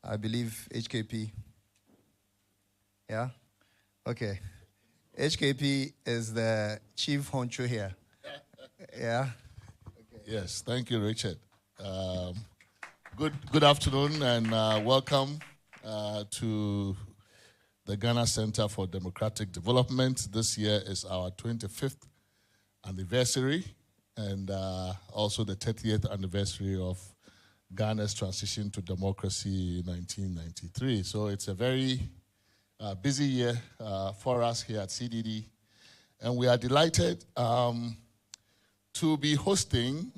I believe HKP. Yeah? Okay. HKP is the chief honcho here. Yeah? Yes, thank you, Richard. Good afternoon and welcome to the Ghana Center for Democratic Development. This year is our 25th anniversary and also the 30th anniversary of Ghana's transition to democracy in 1993. So it's a very busy year for us here at CDD. And we are delighted to be hosting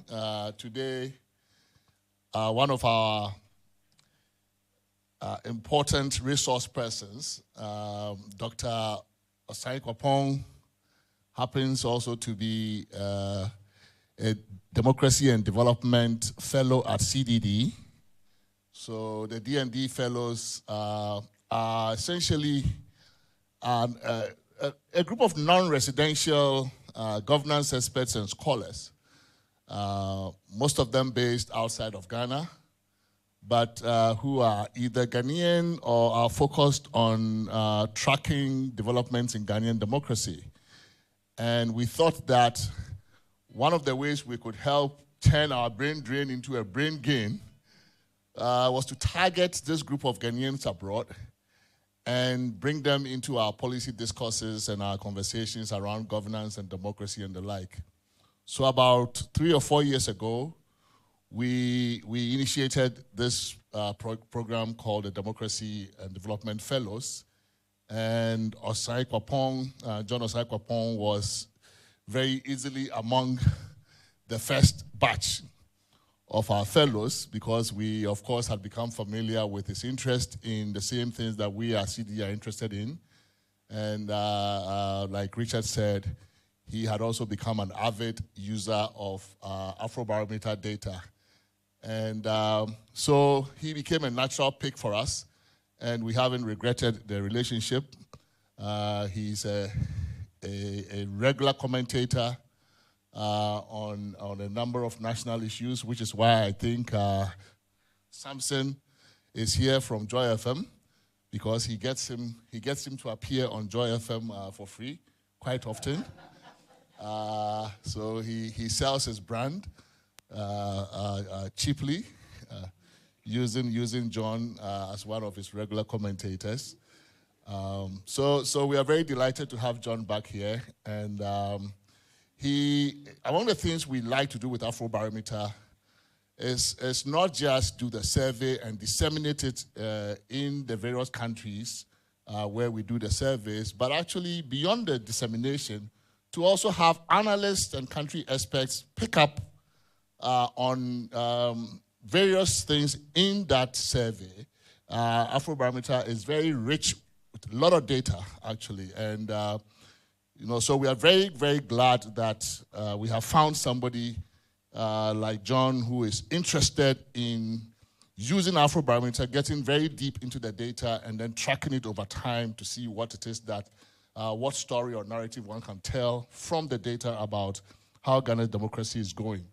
today one of our important resource persons, Dr. Osae-Kwapong, happens also to be a Democracy and Development Fellow at CDD. So the D&D Fellows are essentially a group of non-residential governance experts and scholars, most of them based outside of Ghana, but who are either Ghanaian or are focused on tracking developments in Ghanaian democracy. And we thought that one of the ways we could help turn our brain drain into a brain gain was to target this group of Ghanaians abroad and bring them into our policy discourses and our conversations around governance and democracy and the like. So about 3 or 4 years ago, we initiated this program called the Democracy and Development Fellows. And Osae-Kwapong, John Osae-Kwapong was very easily among the first batch of our fellows because we, of course, had become familiar with his interest in the same things that we as CD are interested in. And like Richard said, he had also become an avid user of Afrobarometer data. And so he became a natural pick for us, and we haven't regretted the relationship. He's a regular commentator on a number of national issues, which is why I think Samson is here from Joy FM, because he gets him to appear on Joy FM for free quite often. So he sells his brand cheaply, using John as one of his regular commentators. So we are very delighted to have John back here, and one of the things we like to do with Afrobarometer is not just do the survey and disseminate it in the various countries where we do the surveys, but actually beyond the dissemination, to also have analysts and country experts pick up on various things in that survey. Afrobarometer is very rich with a lot of data, actually, and so we are very, very glad that we have found somebody like John who is interested in using Afrobarometer, getting very deep into the data, and then tracking it over time to see what it is that, what story or narrative one can tell from the data about how Ghana's democracy is going.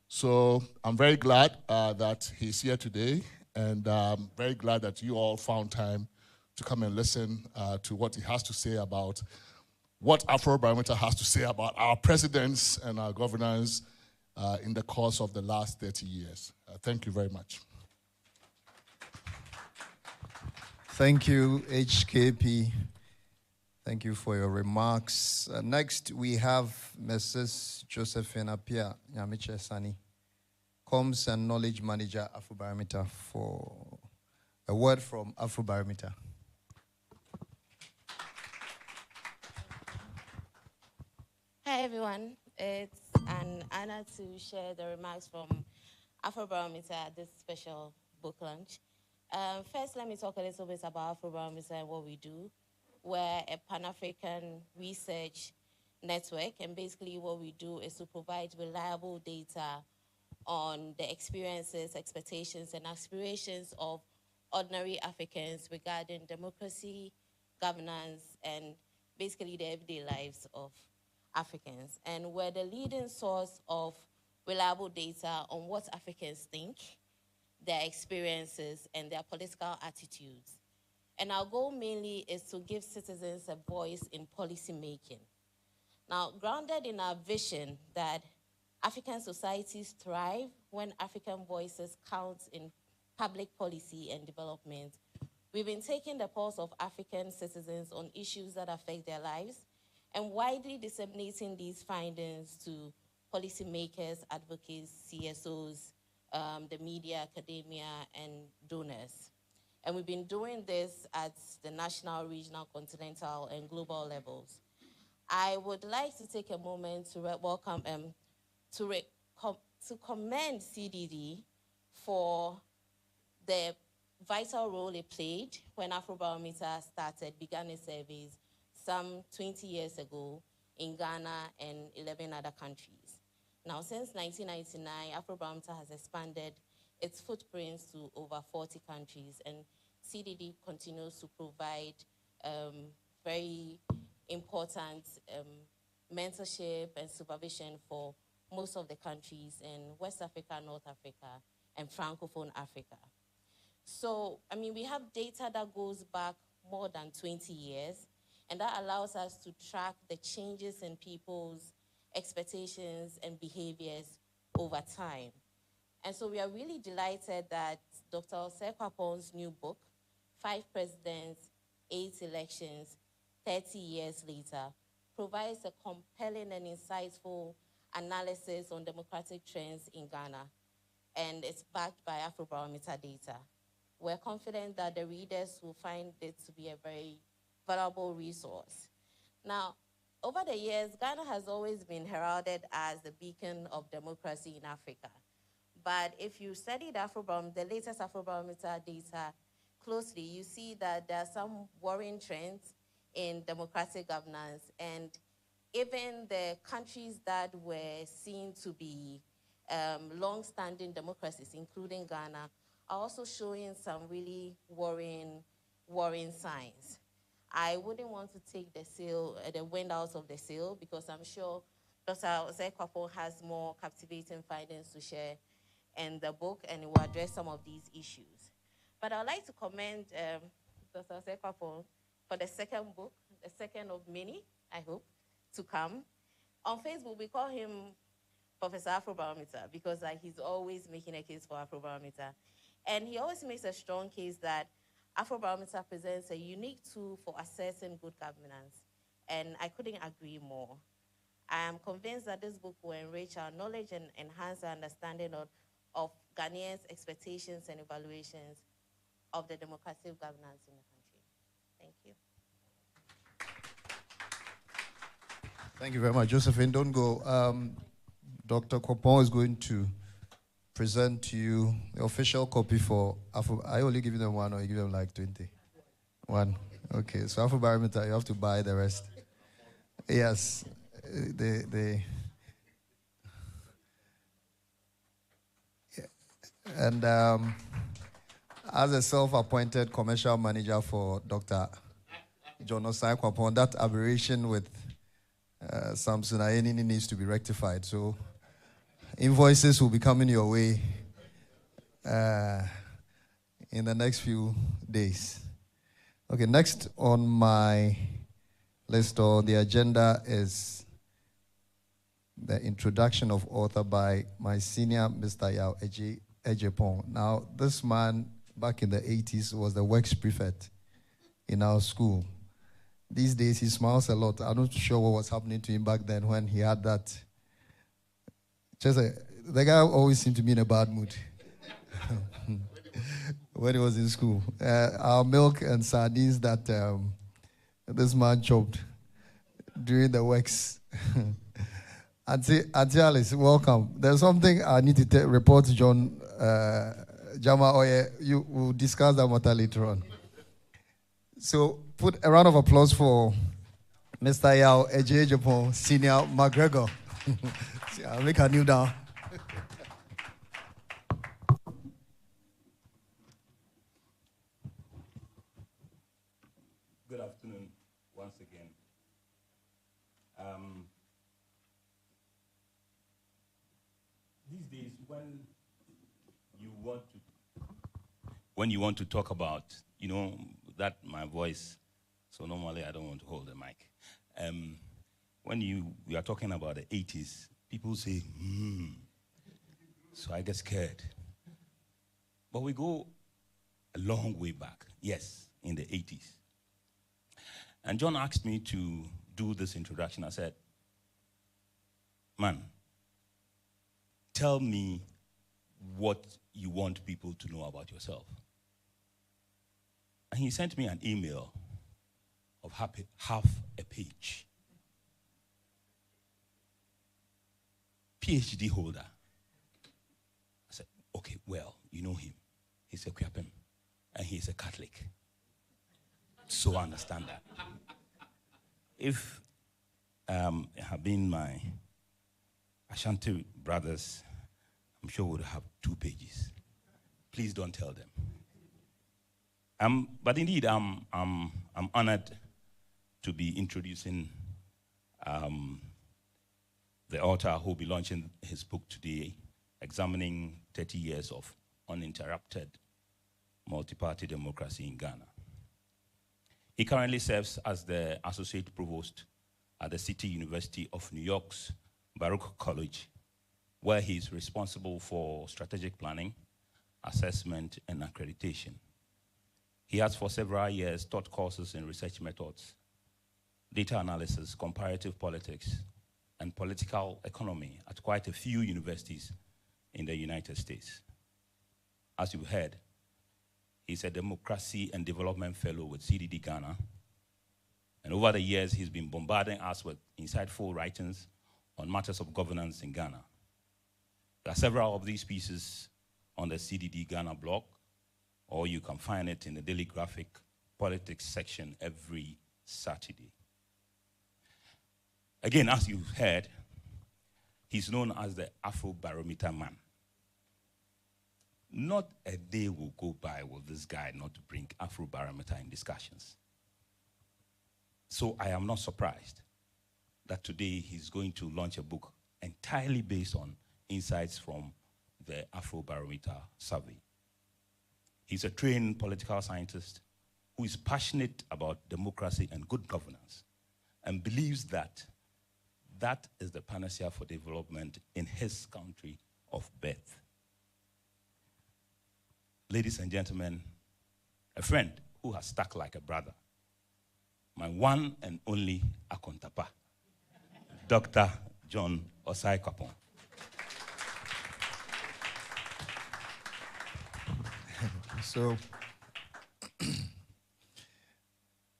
So I'm very glad that he's here today, and I'm very glad that you all found time to come and listen to what he has to say about what Afrobarometer has to say about our presidents and our governors in the course of the last 30 years. Thank you very much. Thank you, HKP. Thank you for your remarks. Next, we have Mrs. Josephine Apia Nyamiche Sani, Comms and Knowledge Manager, Afrobarometer, for a word from Afrobarometer. Hi, everyone. It's an honor to share the remarks from Afrobarometer at this special book launch. First, let me talk a little bit about Afrobarometer and what we do. We're a Pan-African research network, and basically what we do is to provide reliable data on the experiences, expectations, and aspirations of ordinary Africans regarding democracy, governance, and basically the everyday lives of Africans. And we're the leading source of reliable data on what Africans think, their experiences, and their political attitudes. And our goal mainly is to give citizens a voice in policy making. Now, grounded in our vision that African societies thrive when African voices count in public policy and development, we've been taking the pulse of African citizens on issues that affect their lives and widely disseminating these findings to policymakers, advocates, CSOs, the media, academia, and donors. And we've been doing this at the national, regional, continental, and global levels. I would like to take a moment to commend CDD for the vital role it played when Afrobarometer began its surveys some 20 years ago in Ghana and 11 other countries. Now, since 1999, Afrobarometer has expanded its footprints to over 40 countries, and CDD continues to provide very important mentorship and supervision for most of the countries in West Africa, North Africa, and Francophone Africa. So, I mean, we have data that goes back more than 20 years, and that allows us to track the changes in people's expectations and behaviors over time. And so we are really delighted that Dr. Osae-Kwapong's new book, 5 Presidents, 8 Elections, 30 Years Later, provides a compelling and insightful analysis on democratic trends in Ghana, and it's backed by Afrobarometer data. We're confident that the readers will find it to be a very valuable resource. Now, over the years, Ghana has always been heralded as the beacon of democracy in Africa. But if you study the latest Afrobarometer data closely, you see that there are some worrying trends in democratic governance, and even the countries that were seen to be long-standing democracies, including Ghana, are also showing some really worrying signs. I wouldn't want to take the wind out of the sail, because I'm sure Dr. Osae-Kwapong has more captivating findings to share in the book, and it will address some of these issues. But I'd like to commend Dr. Osae-Kwapong for the second book, the second of many, I hope, to come. On Facebook, we call him Professor Afrobarometer, because he's always making a case for Afrobarometer. And he always makes a strong case that Afrobarometer presents a unique tool for assessing good governance. And I couldn't agree more. I am convinced that this book will enrich our knowledge and enhance our understanding of Ghanaians' expectations and evaluations of the democratic governance in the country. Thank you. Thank you very much. Josephine, don't go. Dr. Kwapong is going to present to you the official copy for Afro. I only give them one, or you give them like 20? One. Okay, so Afrobarometer, you have to buy the rest. Yes. And as a self-appointed commercial manager for Dr. John Osae-Kwapong, that aberration with Samson Ayeni needs to be rectified. So invoices will be coming your way in the next few days. Okay, next on my list or the agenda is the introduction of author by my senior, Mr. Yao Ejepong. Now, this man back in the 80s was the works prefect in our school. These days, he smiles a lot. I'm not sure what was happening to him back then when he had that. The guy always seemed to be in a bad mood when he was in school. Our milk and sardines that this man chopped during the works. Auntie Alice, welcome. There's something I need to report to John Jama Oye. You will discuss that matter later on. So put a round of applause for Mr. Yao Ejepong, Senior McGregor. I'll make her kneel down. Good afternoon once again. These days, when you want to when you want to talk about, that my voice, so normally I don't want to hold the mic. When we are talking about the 80s, people say, so I get scared. But we go a long way back, yes, in the 80s. And John asked me to do this introduction. I said, man, tell me what you want people to know about yourself. And he sent me an email of half a page. PhD holder. I said, okay, well, you know him. He's a Kwapong, and he's a Catholic. So I understand that. If it had been my Ashanti brothers, I'm sure we would have 2 pages. Please don't tell them. But indeed, I'm honored to be introducing the author who will be launching his book today, examining 30 years of uninterrupted multi-party democracy in Ghana. He currently serves as the Associate Provost at the City University of New York's Baruch College, where he is responsible for strategic planning, assessment, and accreditation. He has for several years taught courses in research methods, data analysis, comparative politics, and political economy at quite a few universities in the United States. As you've heard, he's a Democracy and Development Fellow with CDD-Ghana. And over the years, he's been bombarding us with insightful writings on matters of governance in Ghana. There are several of these pieces on the CDD-Ghana blog, or you can find it in the Daily Graphic politics section every Saturday. Again, as you've heard, he's known as the Afro-Barometer man. Not a day will go by with this guy not to bring Afro-Barometer in discussions. So I am not surprised that today he's going to launch a book entirely based on insights from the Afro-Barometer survey. He's a trained political scientist who is passionate about democracy and good governance and believes that that is the panacea for development in his country of birth. Ladies and gentlemen, a friend who has stuck like a brother, my one and only Akontapa, Dr. John Osae-Kwapong. So,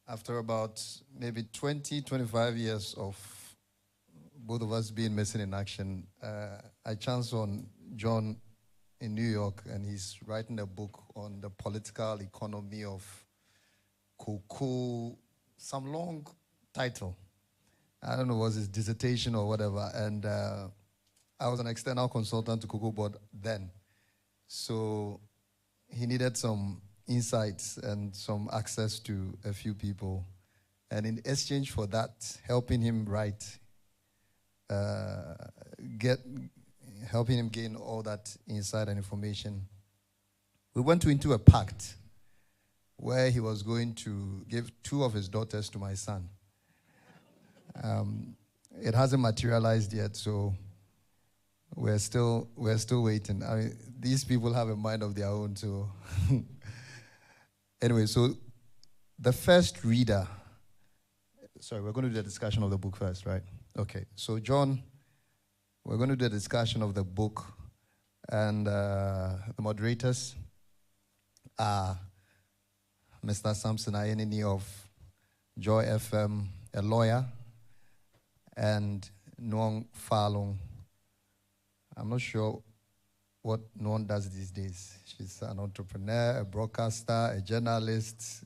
after about maybe 20, 25 years of both of us being missing in action, I chanced on John in New York, and he's writing a book on the political economy of cocoa, some long title. I don't know, was his dissertation or whatever, and I was an external consultant to Cocoa Board then. So he needed some insights and some access to a few people. And in exchange for that, helping him write, helping him gain all that insight and information, we went into a pact where he was going to give 2 of his daughters to my son. It hasn't materialized yet, so we're still waiting. I mean, these people have a mind of their own, so anyway, so the first reader, sorry, we're going to do the discussion of the book first, right? Okay, so John, we're going to do a discussion of the book, and the moderators are Mr. Samson Ayenini of Joy FM, a lawyer, and Nuong Falong. I'm not sure what Nuong does these days. She's an entrepreneur, a broadcaster, a journalist.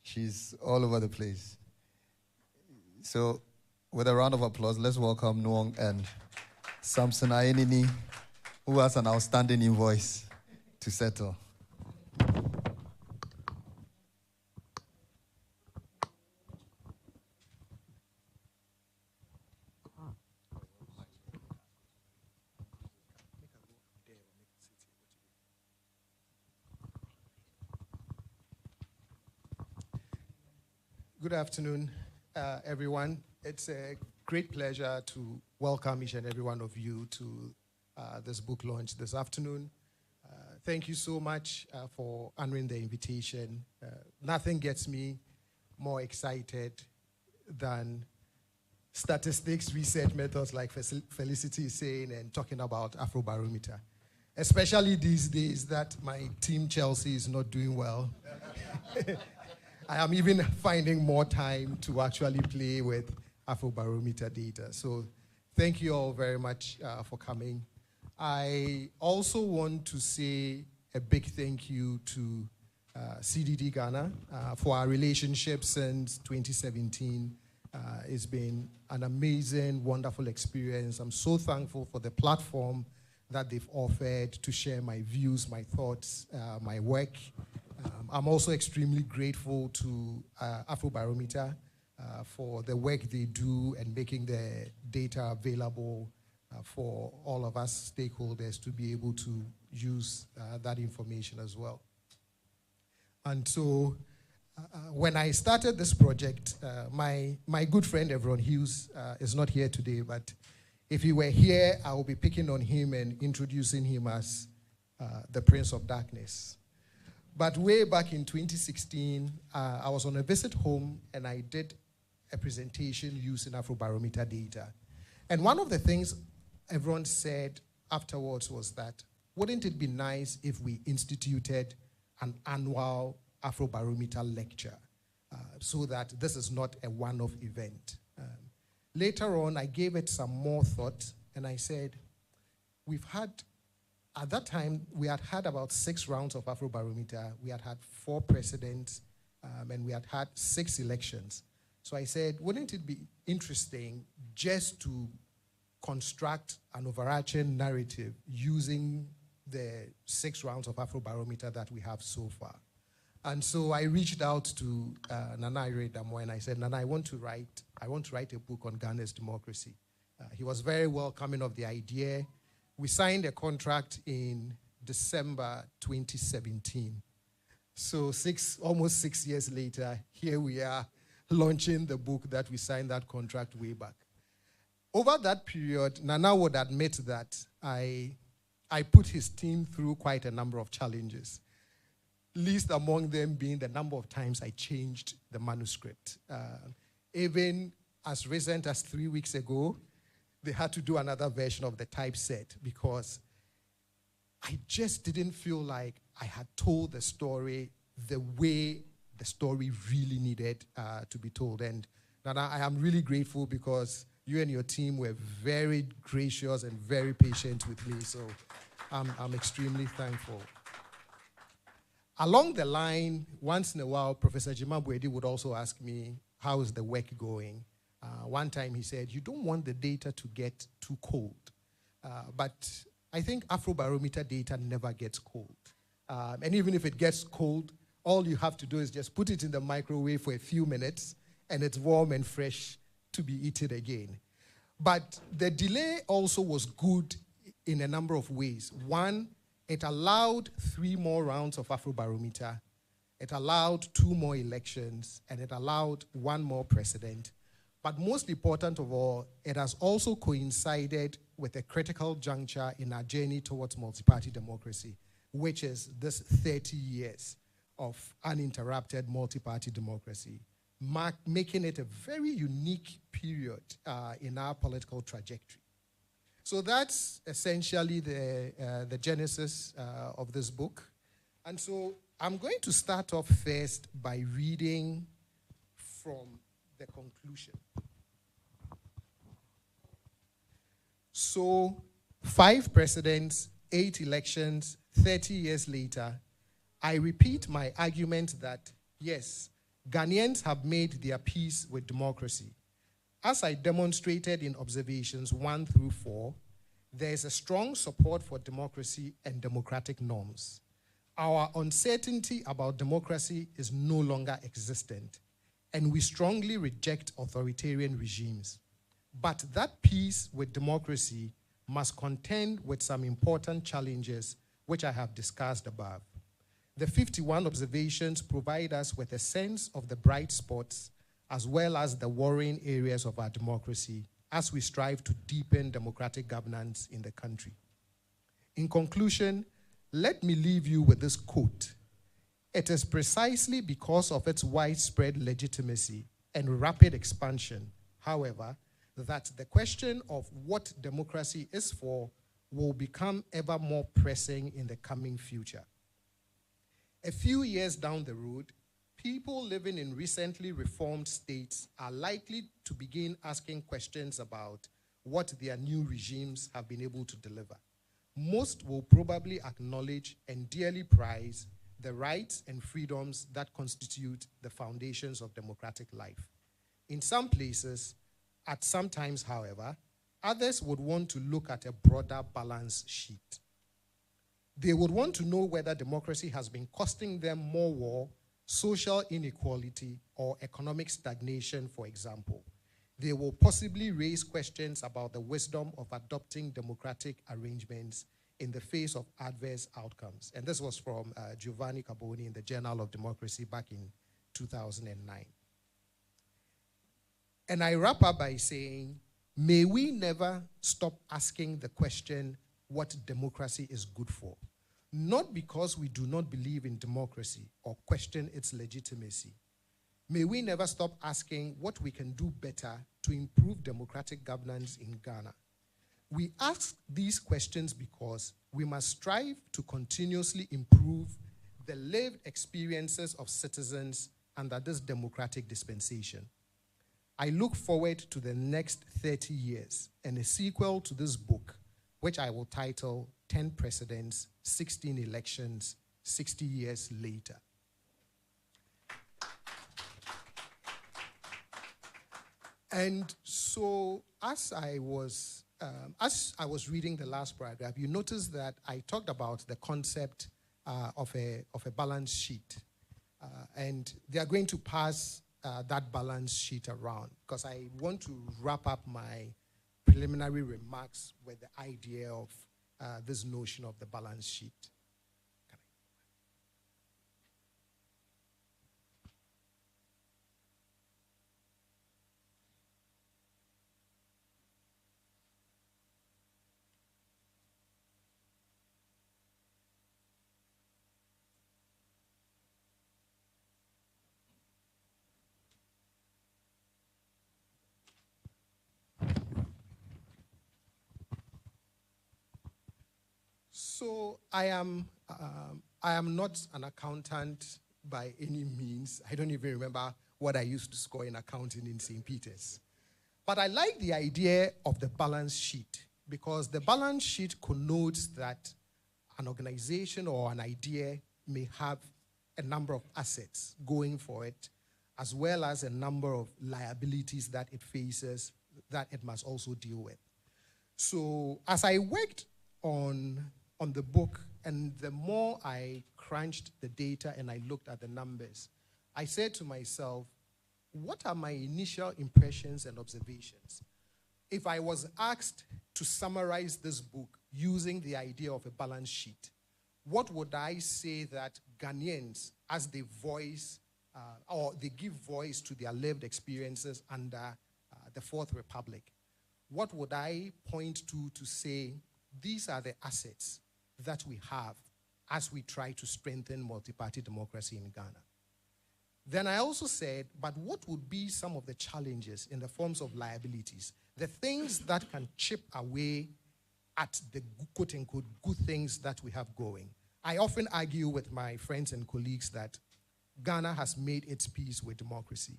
She's all over the place. So, with a round of applause, let's welcome Nuong and Samson Ayenini, who has an outstanding invoice to settle. Good afternoon, everyone. It's a great pleasure to welcome each and every one of you to this book launch this afternoon. Thank you so much for honoring the invitation. Nothing gets me more excited than statistics, research methods like Felicity is saying and talking about Afrobarometer. Especially these days that my team Chelsea is not doing well. I am even finding more time to actually play with Afrobarometer data. So thank you all very much for coming. I also want to say a big thank you to CDD-Ghana for our relationship since 2017. It's been an amazing, wonderful experience. I'm so thankful for the platform that they've offered to share my views, my thoughts, my work. I'm also extremely grateful to Afrobarometer for the work they do and making the data available for all of us stakeholders to be able to use that information as well. And so when I started this project, my good friend Everon Hughes is not here today, but if he were here, I will be picking on him and introducing him as the Prince of Darkness. But way back in 2016, I was on a visit home and I did a presentation using Afrobarometer data. And one of the things everyone said afterwards was that, wouldn't it be nice if we instituted an annual Afrobarometer lecture so that this is not a one-off event? Later on, I gave it some more thought and I said, at that time, we had had about 6 rounds of Afrobarometer. We had had 4 presidents, and we had had 6 elections. So I said, wouldn't it be interesting just to construct an overarching narrative using the 6 rounds of Afrobarometer that we have so far? And so I reached out to Nana Ire-Damo and I said, Nana, I want to write a book on Ghana's democracy. He was very welcoming of the idea. We signed a contract in December 2017. So almost 6 years later, here we are launching the book that we signed that contract way back. Over that period, Nana would admit that I put his team through quite a number of challenges, least among them being the number of times I changed the manuscript. Even as recent as 3 weeks ago, they had to do another version of the typeset because I just didn't feel like I had told the story the way the story really needed to be told. And Nana, I am really grateful because you and your team were very gracious and very patient with me. So I'm extremely thankful. Along the line, once in a while, Professor Jimabwedi would also ask me, how is the work going? One time he said, you don't want the data to get too cold. But I think Afrobarometer data never gets cold. And even if it gets cold, all you have to do is just put it in the microwave for a few minutes and it's warm and fresh to be eaten again. But the delay also was good in a number of ways. One, it allowed 3 more rounds of Afrobarometer. It allowed 2 more elections, and it allowed 1 more president. But most important of all, it has also coincided with a critical juncture in our journey towards multi-party democracy, which is this 30 years of uninterrupted multi-party democracy, making it a very unique period in our political trajectory. So that's essentially the genesis of this book. And so I'm going to start off first by reading from the conclusion. So 5 presidents, 8 elections, 30 years later, I repeat my argument that, yes, Ghanaians have made their peace with democracy. As I demonstrated in observations 1 through 4, there is a strong support for democracy and democratic norms. Our uncertainty about democracy is no longer existent, and we strongly reject authoritarian regimes. But that peace with democracy must contend with some important challenges, which I have discussed above. The 51 observations provide us with a sense of the bright spots as well as the worrying areas of our democracy as we strive to deepen democratic governance in the country. In conclusion, let me leave you with this quote. It is precisely because of its widespread legitimacy and rapid expansion, however, that the question of what democracy is for will become ever more pressing in the coming future. A few years down the road, people living in recently reformed states are likely to begin asking questions about what their new regimes have been able to deliver. Most will probably acknowledge and dearly prize the rights and freedoms that constitute the foundations of democratic life. In some places, at some times, however, others would want to look at a broader balance sheet. They would want to know whether democracy has been costing them more war, social inequality, or economic stagnation, for example. They will possibly raise questions about the wisdom of adopting democratic arrangements in the face of adverse outcomes. And this was from Giovanni Carboni in the Journal of Democracy back in 2009. And I wrap up by saying, may we never stop asking the question what democracy is good for. Not because we do not believe in democracy or question its legitimacy. May we never stop asking what we can do better to improve democratic governance in Ghana. We ask these questions because we must strive to continuously improve the lived experiences of citizens under this democratic dispensation. I look forward to the next 30 years and a sequel to this book, which I will title 10 Presidents, 16 Elections, 60 Years Later. And so as I was reading the last paragraph, you notice that I talked about the concept of a balance sheet. And they are going to pass that balance sheet around because I want to wrap up my preliminary remarks with the idea of this notion of the balance sheet. So I am not an accountant by any means. I don't even remember what I used to score in accounting in St. Peter's. But I like the idea of the balance sheet because the balance sheet connotes that an organization or an idea may have a number of assets going for it, as well as a number of liabilities that it faces that it must also deal with. So as I worked on the book, and the more I crunched the data and I looked at the numbers, I said to myself, what are my initial impressions and observations? If I was asked to summarize this book using the idea of a balance sheet, what would I say that Ghanaians, as they voice or they give voice to their lived experiences under the Fourth Republic, what would I point to say these are the assets that we have as we try to strengthen multi-party democracy in Ghana? Then I also said, but what would be some of the challenges in the forms of liabilities, the things that can chip away at the quote-unquote good things that we have going? I often argue with my friends and colleagues that Ghana has made its peace with democracy.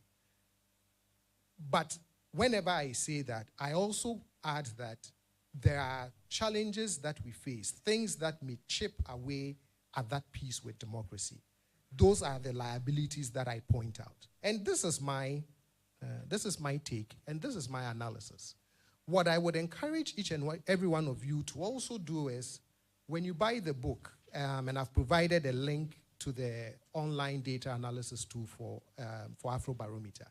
But whenever I say that, I also add that there are challenges that we face, things that may chip away at that peace with democracy. Those are the liabilities that I point out. And this is my take, and this is my analysis. What I would encourage each and every one of you to also do is, when you buy the book, and I've provided a link to the online data analysis tool for Afrobarometer.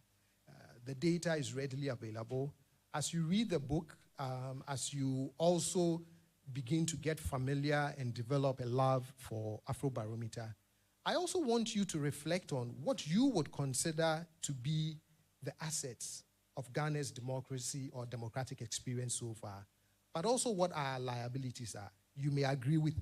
The data is readily available. As you read the book, as you also begin to get familiar and develop a love for Afrobarometer, I also want you to reflect on what you would consider to be the assets of Ghana's democracy or democratic experience so far, but also what our liabilities are. You may agree with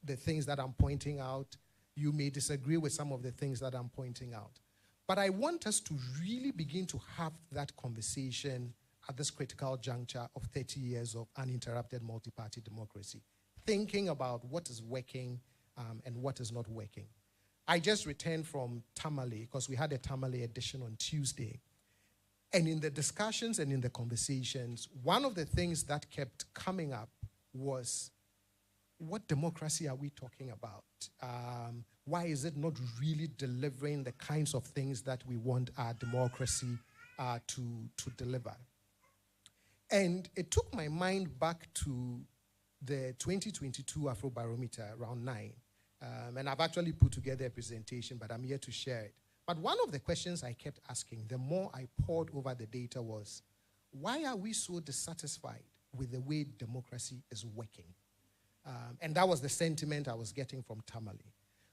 the things that I'm pointing out. You may disagree with some of the things that I'm pointing out. But I want us to really begin to have that conversation at this critical juncture of 30 years of uninterrupted multi-party democracy, thinking about what is working and what is not working. I just returned from Tamale, because we had a Tamale edition on Tuesday. And in the discussions and in the conversations, one of the things that kept coming up was, what democracy are we talking about? Why is it not really delivering the kinds of things that we want our democracy to deliver? And it took my mind back to the 2022 Afrobarometer, round 9. And I've actually put together a presentation, but I'm here to share it. But one of the questions I kept asking, the more I poured over the data, was, why are we so dissatisfied with the way democracy is working? And that was the sentiment I was getting from Tamale.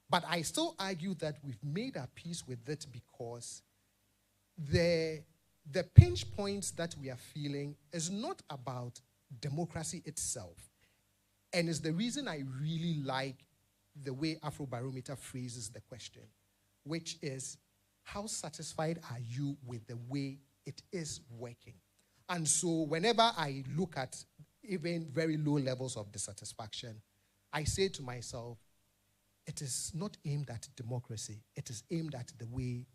But I still argue that we've made our peace with it, because the pinch points that we are feeling is not about democracy itself. And it's the reason I really like the way Afrobarometer phrases the question, which is, how satisfied are you with the way it is working? And so whenever I look at even very low levels of dissatisfaction, I say to myself, it is not aimed at democracy. It is aimed at the way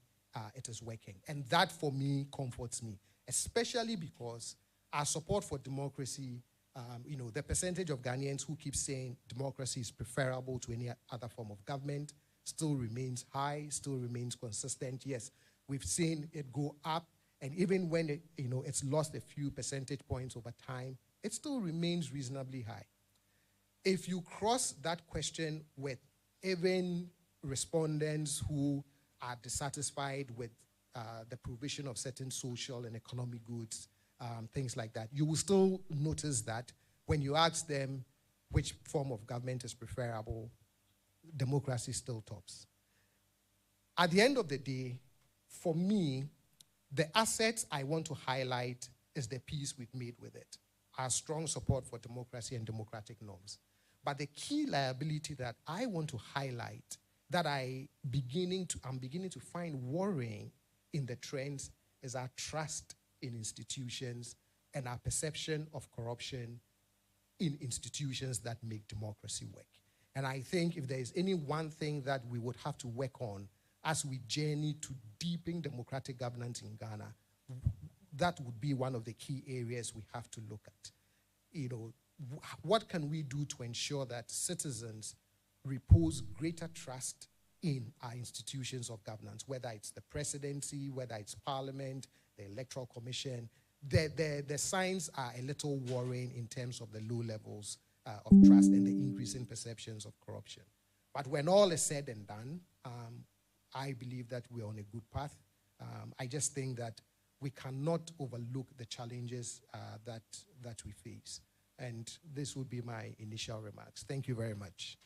it is working. And that, for me, comforts me, especially because our support for democracy, the percentage of Ghanaians who keep saying democracy is preferable to any other form of government still remains high, still remains consistent. Yes, we've seen it go up, and even when it's lost a few percentage points over time, it still remains reasonably high. If you cross that question with even respondents who are dissatisfied with the provision of certain social and economic goods, things like that, you will still notice that when you ask them which form of government is preferable, democracy still tops. At the end of the day, for me, the assets I want to highlight is the peace we've made with it, our strong support for democracy and democratic norms. But the key liability that I want to highlight, that I'm beginning to find worrying in the trends, is our trust in institutions and our perception of corruption in institutions that make democracy work. And I think if there is any one thing that we would have to work on as we journey to deepen democratic governance in Ghana, that would be one of the key areas we have to look at. What can we do to ensure that citizens repose greater trust in our institutions of governance, whether it's the presidency, whether it's parliament, the electoral commission? The signs are a little worrying in terms of the low levels of trust and the increasing perceptions of corruption. But when all is said and done, I believe that we're on a good path. I just think that we cannot overlook the challenges that we face. And this would be my initial remarks. Thank you very much.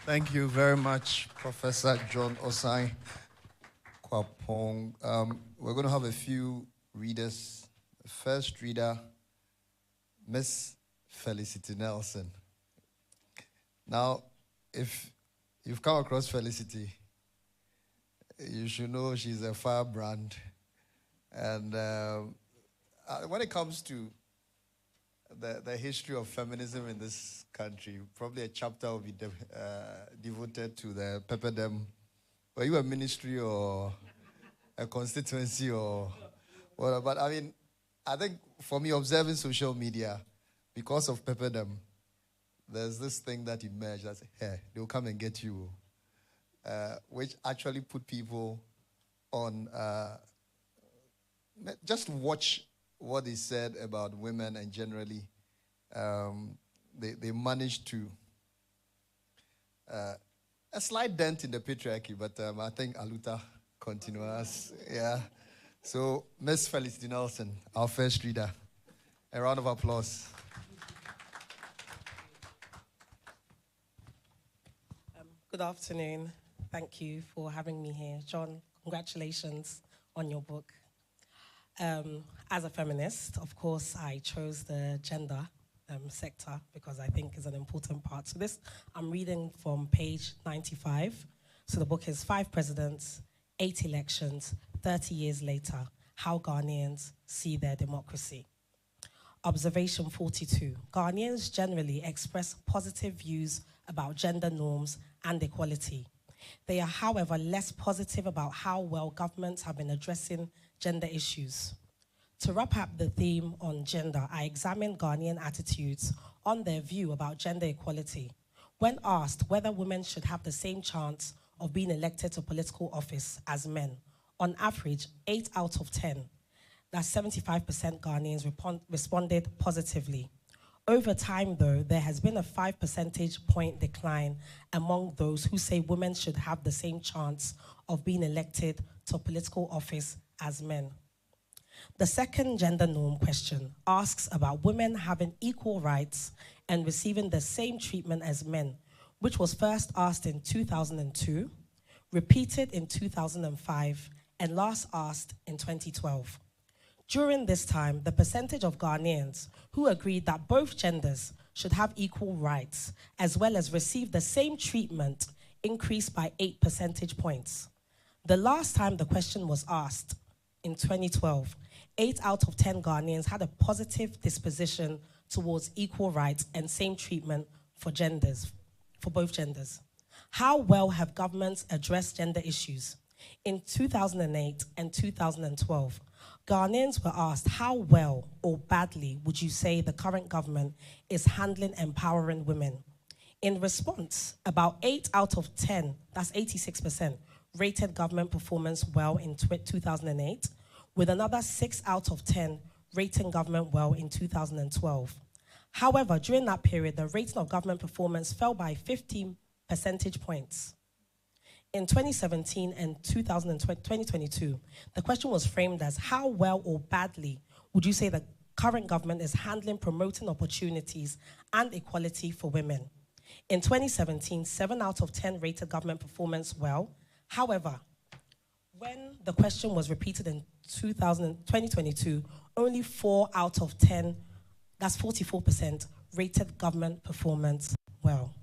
Thank you very much, Professor John Osae-Kwapong. We're going to have a few readers. The first reader, Miss Felicity Nelson. Now, if you've come across Felicity, you should know she's a firebrand. And when it comes to the history of feminism in this country, probably a chapter will be devoted to the Pepperdam. Were you a ministry or a constituency or whatever? But I mean, I think for me, observing social media, because of Pepperdam, there's this thing that emerged that says, hey, they'll come and get you, which actually put people on, just watch what he said about women, and generally they managed to a slight dent in the patriarchy, but I think Aluta continues. Yeah. So, Ms. Felicity Nelson, our first reader. A round of applause. Good afternoon. Thank you for having me here. John, congratulations on your book. As a feminist, of course, I chose the gender sector because I think is an important part to this. I'm reading from page 95. So the book is 5 Presidents, 8 Elections, 30 Years Later, How Ghanaians See Their Democracy. Observation 42. Ghanaians generally express positive views about gender norms and equality. They are, however, less positive about how well governments have been addressing gender issues. To wrap up the theme on gender, I examined Ghanaian attitudes on their view about gender equality. When asked whether women should have the same chance of being elected to political office as men, on average, 8 out of 10, that's 75% Ghanaians responded positively. Over time, though, there has been a 5 percentage point decline among those who say women should have the same chance of being elected to political office as men. The second gender norm question asks about women having equal rights and receiving the same treatment as men, which was first asked in 2002, repeated in 2005, and last asked in 2012. During this time, the percentage of Ghanaians who agreed that both genders should have equal rights as well as receive the same treatment increased by 8 percentage points. The last time the question was asked, in 2012, 8 out of 10 Ghanaians had a positive disposition towards equal rights and same treatment for both genders. How well have governments addressed gender issues? In 2008 and 2012, Ghanaians were asked how well or badly would you say the current government is handling empowering women. In response, about 8 out of 10, that's 86%, rated government performance well in 2008, with another 6 out of 10 rating government well in 2012. However, during that period, the rating of government performance fell by 15 percentage points. In 2017 and 2022, the question was framed as how well or badly would you say the current government is handling promoting opportunities and equality for women. In 2017, 7 out of 10 rated government performance well. However, when the question was repeated in 2022, only 4 out of 10, that's 44%, rated government performance well.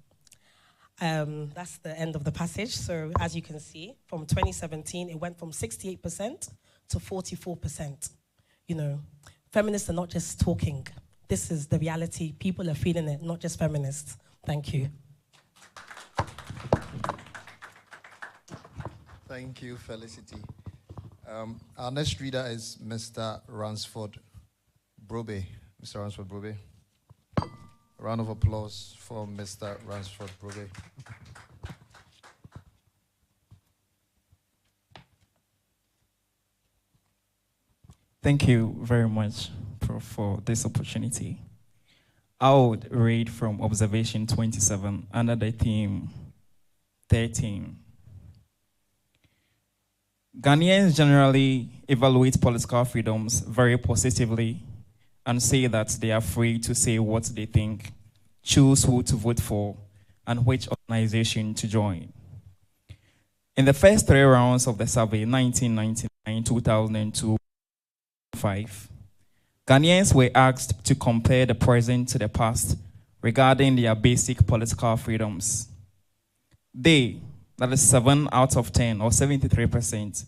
That's the end of the passage. So as you can see, from 2017, it went from 68% to 44%. You know, feminists are not just talking. This is the reality. People are feeling it, not just feminists. Thank you. Thank you, Felicity. Our next reader is Mr. Ransford Brobe. Mr. Ransford Brobe. A round of applause for Mr. Ransford Brobe. Thank you very much for this opportunity. I would read from Observation 27 under the theme 13. Ghanaians generally evaluate political freedoms very positively and say that they are free to say what they think, choose who to vote for, and which organization to join. In the first 3 rounds of the survey, 1999, 2002, 2005, Ghanaians were asked to compare the present to the past regarding their basic political freedoms. They, that is 7 out of 10, or 73%,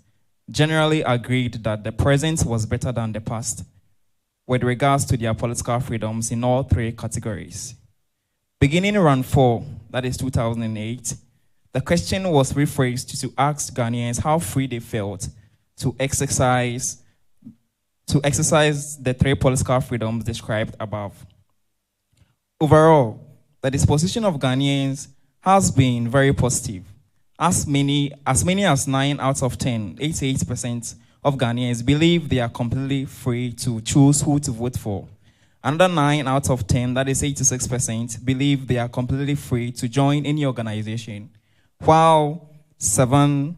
generally agreed that the present was better than the past with regards to their political freedoms in all 3 categories. Beginning round 4, that is 2008, the question was rephrased to ask Ghanaians how free they felt to exercise the 3 political freedoms described above. Overall, the disposition of Ghanaians has been very positive. As many as 9 out of 10, 88% of Ghanaians believe they are completely free to choose who to vote for. Another 9 out of 10, that is 86%, believe they are completely free to join any organization, while 7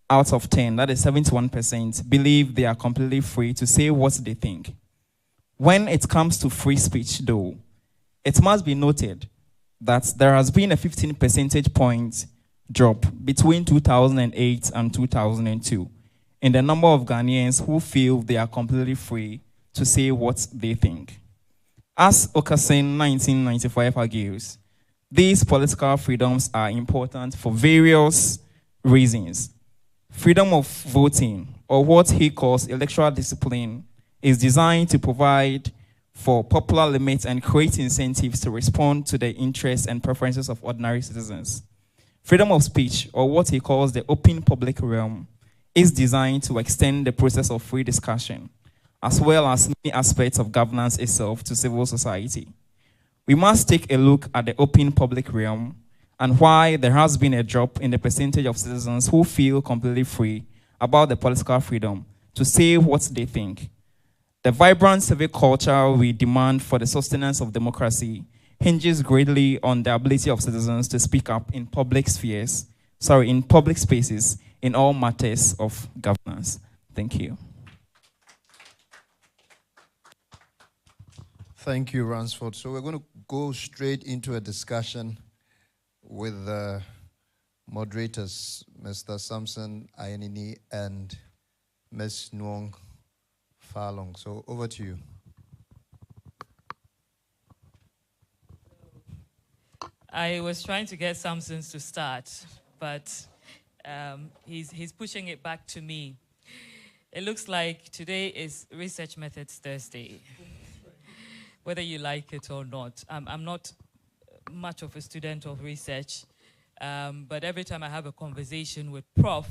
out of 10, that is 71%, believe they are completely free to say what they think. When it comes to free speech, though, it must be noted that there has been a 15 percentage point drop between 2008 and 2002 in the number of Ghanaians who feel they are completely free to say what they think. As Osae-Kwapong 1995 argues, these political freedoms are important for various reasons. Freedom of voting, or what he calls electoral discipline, is designed to provide for popular limits and create incentives to respond to the interests and preferences of ordinary citizens. Freedom of speech, or what he calls the open public realm, is designed to extend the process of free discussion, as well as many aspects of governance itself, to civil society. We must take a look at the open public realm and why there has been a drop in the percentage of citizens who feel completely free about the political freedom to say what they think. The vibrant civic culture we demand for the sustenance of democracy hinges greatly on the ability of citizens to speak up in public spaces in all matters of governance. Thank you. Thank you, Ransford. So we're going to go straight into a discussion with the moderators, Mr. Samson Ayenini and Ms. Nuong Falong. So over to you. I was trying to get Samsons to start, but he's pushing it back to me. It looks like today is Research Methods Thursday, whether you like it or not. I'm not much of a student of research, but every time I have a conversation with Prof,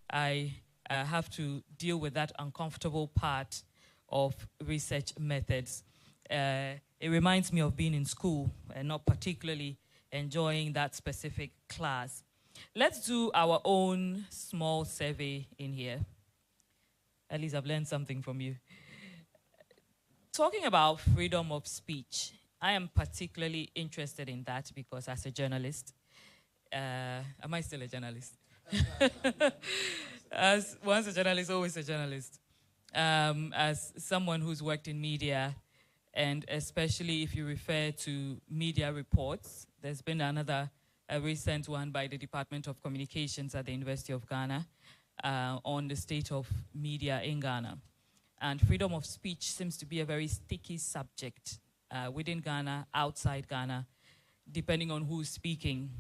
I have to deal with that uncomfortable part of research methods. It reminds me of being in school and not particularly enjoying that specific class. Let's do our own small survey in here. At least I've learned something from you. Talking about freedom of speech, I am particularly interested in that because as a journalist, am I still a journalist? As once a journalist, always a journalist. As someone who's worked in media, and especially if you refer to media reports, there's been a recent one by the Department of Communications at the University of Ghana on the state of media in Ghana. And freedom of speech seems to be a very sticky subject within Ghana, outside Ghana, depending on who's speaking.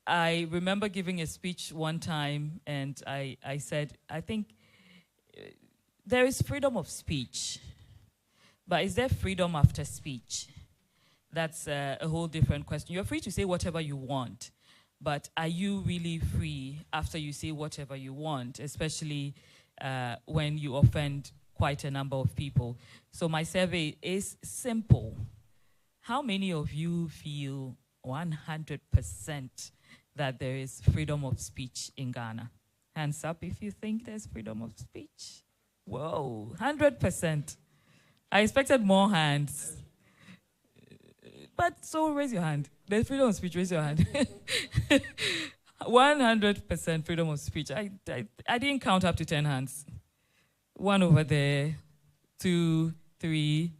I remember giving a speech one time, and I said, I think there is freedom of speech, but is there freedom after speech? That's a whole different question. You're free to say whatever you want, but are you really free after you say whatever you want, especially when you offend quite a number of people? So my survey is simple. How many of you feel 100% that there is freedom of speech in Ghana? Hands up if you think there's freedom of speech. Whoa, 100%. I expected more hands. But so raise your hand. There's freedom of speech, raise your hand. 100% freedom of speech. I didn't count up to 10 hands. One over there, 2, 3,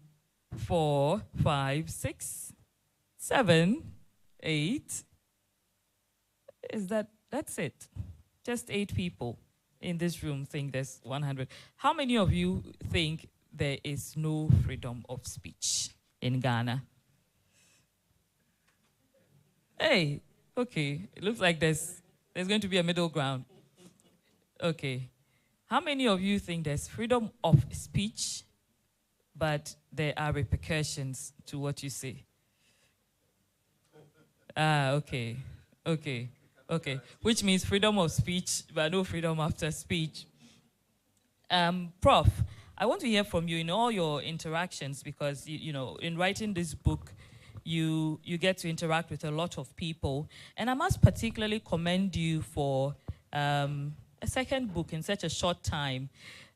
4, 5, 6, 7, 8. That's it. Just 8 people in this room think there's 100. How many of you think there is no freedom of speech in Ghana? Hey, okay. It looks like there's going to be a middle ground. Okay. How many of you think there's freedom of speech, but there are repercussions to what you say? Okay. Okay. Okay. Which means freedom of speech, but no freedom after speech. Prof, I want to hear from you in all your interactions because, you know, in writing this book, you get to interact with a lot of people. And I must particularly commend you for a second book in such a short time.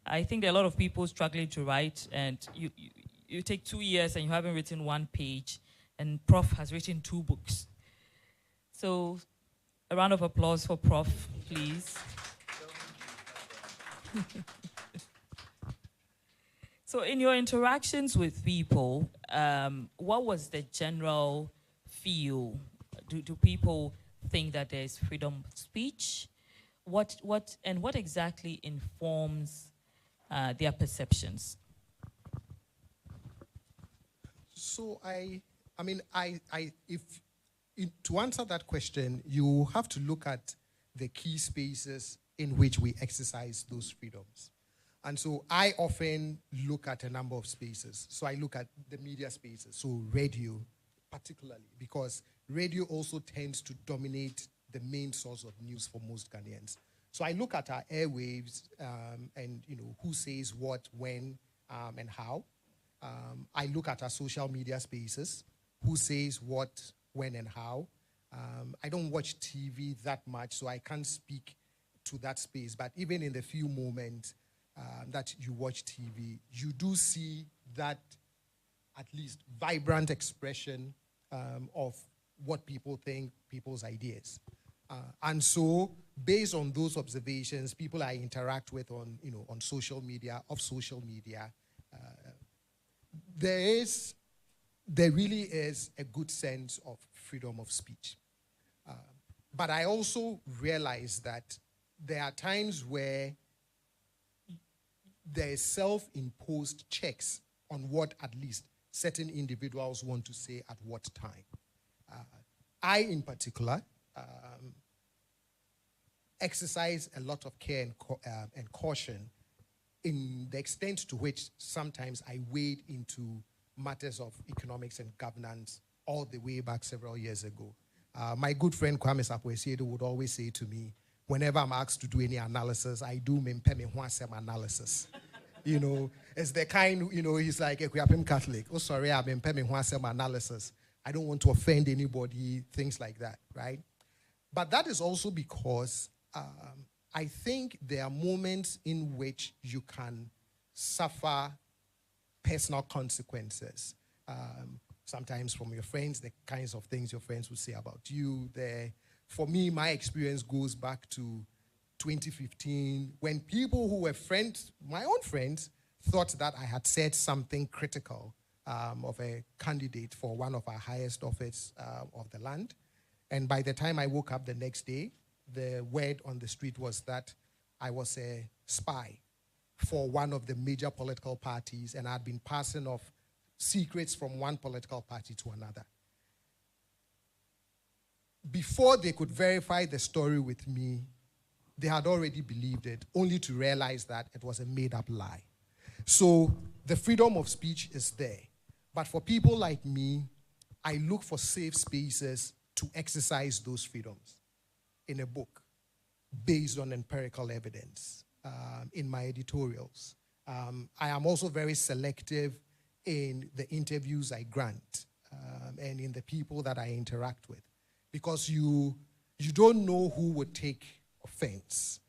I think there are a lot of people struggling to write, and you take 2 years and you haven't written 1 page, and Prof has written 2 books. So a round of applause for Prof, please. So in your interactions with people, what was the general feel? Do people think that there's freedom of speech? what exactly informs their perceptions? So to answer that question, you have to look at the key spaces in which we exercise those freedoms. And so I often look at a number of spaces. So I look at the media spaces, so radio particularly, because radio also tends to dominate the main source of news for most Ghanaians. So I look at our airwaves and who says what, when, and how. I look at our social media spaces, who says what, when, and how. I don't watch TV that much, so I can't speak to that space. But even in the few moments that you watch TV, you do see that at least vibrant expression of what people think, people's ideas. And so, based on those observations, people I interact with on social media, there really is a good sense of freedom of speech. But I also realize that there are times where there is self-imposed checks on what at least certain individuals want to say at what time. I, in particular, exercise a lot of care and caution in the extent to which sometimes I wade into matters of economics and governance all the way back several years ago. My good friend Kwame Sapwesiedo would always say to me, whenever I'm asked to do any analysis, I do analysis. It's the kind, he's like, I'm Catholic. Oh, sorry, I'm analysis. I don't want to offend anybody, things like that, right? But that is also because I think there are moments in which you can suffer personal consequences. Sometimes from your friends, the kinds of things your friends will say about you. For me, my experience goes back to 2015 when people who were friends, my own friends, thought that I had said something critical of a candidate for one of our highest office of the land. And by the time I woke up the next day, the word on the street was that I was a spy for one of the major political parties, and I'd been passing off secrets from one political party to another. Before they could verify the story with me, they had already believed it, only to realize that it was a made-up lie. So the freedom of speech is there. But for people like me, I look for safe spaces to exercise those freedoms in a book based on empirical evidence, in my editorials. I am also very selective in the interviews I grant and in the people that I interact with, because you don't know who would take offense,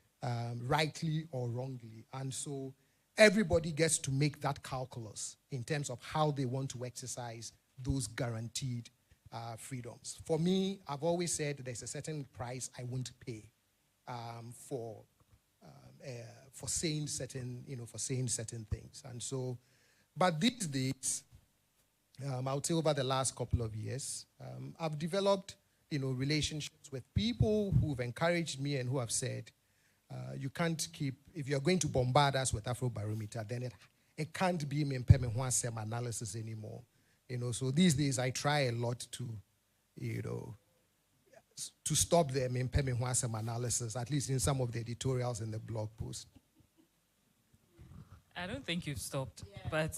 rightly or wrongly. And so everybody gets to make that calculus in terms of how they want to exercise those guaranteed freedoms. For me, I've always said there's a certain price I won't pay for saying certain things. And so, but these days, I would say over the last couple of years, I've developed relationships with people who've encouraged me and who have said, you can't keep, if you're going to bombard us with Afrobarometer, then it can't be Mempeme analysis anymore. So these days I try a lot to stop the Mempeme analysis, at least in some of the editorials in the blog post. I don't think you've stopped, but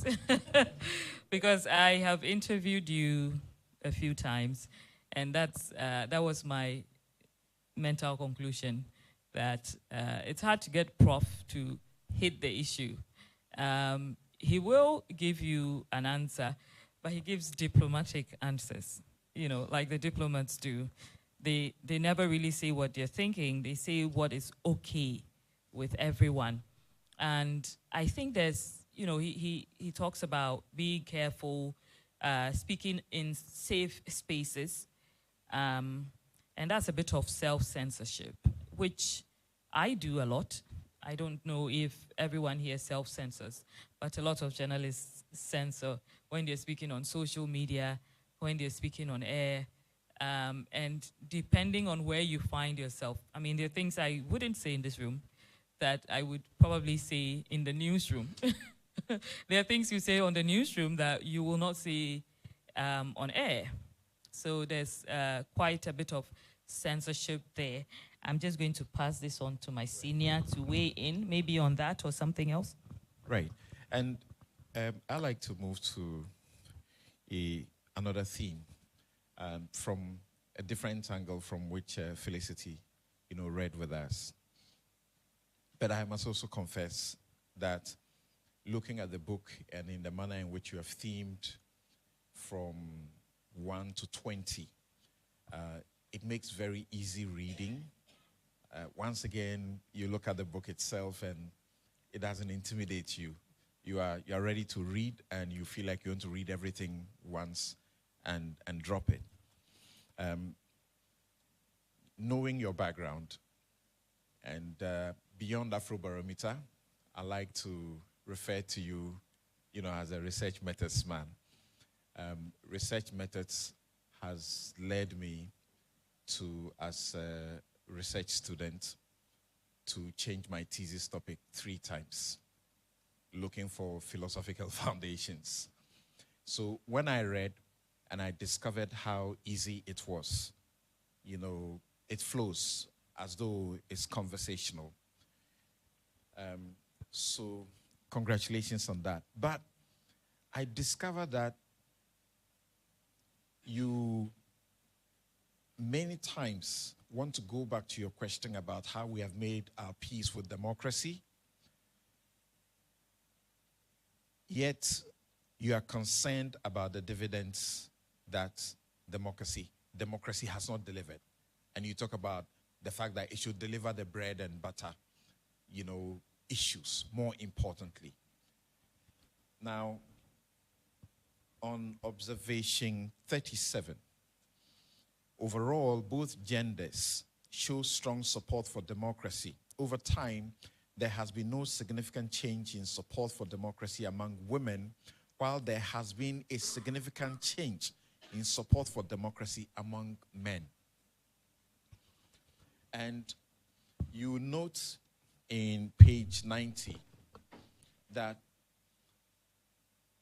because I have interviewed you a few times, and that was my mental conclusion, that it's hard to get Prof to hit the issue. He will give you an answer, but he gives diplomatic answers, like the diplomats do. They never really say what they're thinking. They say what is okay with everyone. And I think there's, he talks about being careful, speaking in safe spaces, and that's a bit of self-censorship, which I do a lot. I don't know if everyone here self-censors, but a lot of journalists censor when they're speaking on social media, when they're speaking on air. And depending on where you find yourself, I mean, there are things I wouldn't say in this room that I would probably say in the newsroom. There are things you say on the newsroom that you will not say on air. So there's quite a bit of censorship there. I'm just going to pass this on to my senior to weigh in, maybe on that or something else. Right. And I like to move to another theme from a different angle from which Felicity, read with us. But I must also confess that looking at the book and in the manner in which you have themed from 1 to 20, it makes very easy reading. Once again, you look at the book itself and it doesn't intimidate you. You are ready to read and you feel like you want to read everything once and drop it. Knowing your background and beyond Afrobarometer, I like to refer to you, as a research methods man. Research methods has led me to, as a research student, to change my thesis topic 3 times, looking for philosophical foundations. So when I read and I discovered how easy it was, it flows as though it's conversational. So congratulations on that. But I discovered that you many times want to go back to your question about how we have made our peace with democracy, yet you are concerned about the dividends that democracy has not delivered. And you talk about the fact that it should deliver the bread and butter, issues, more importantly. Now, on observation 37, overall, both genders show strong support for democracy. Over time, there has been no significant change in support for democracy among women, while there has been a significant change in support for democracy among men. And you note in page 90 that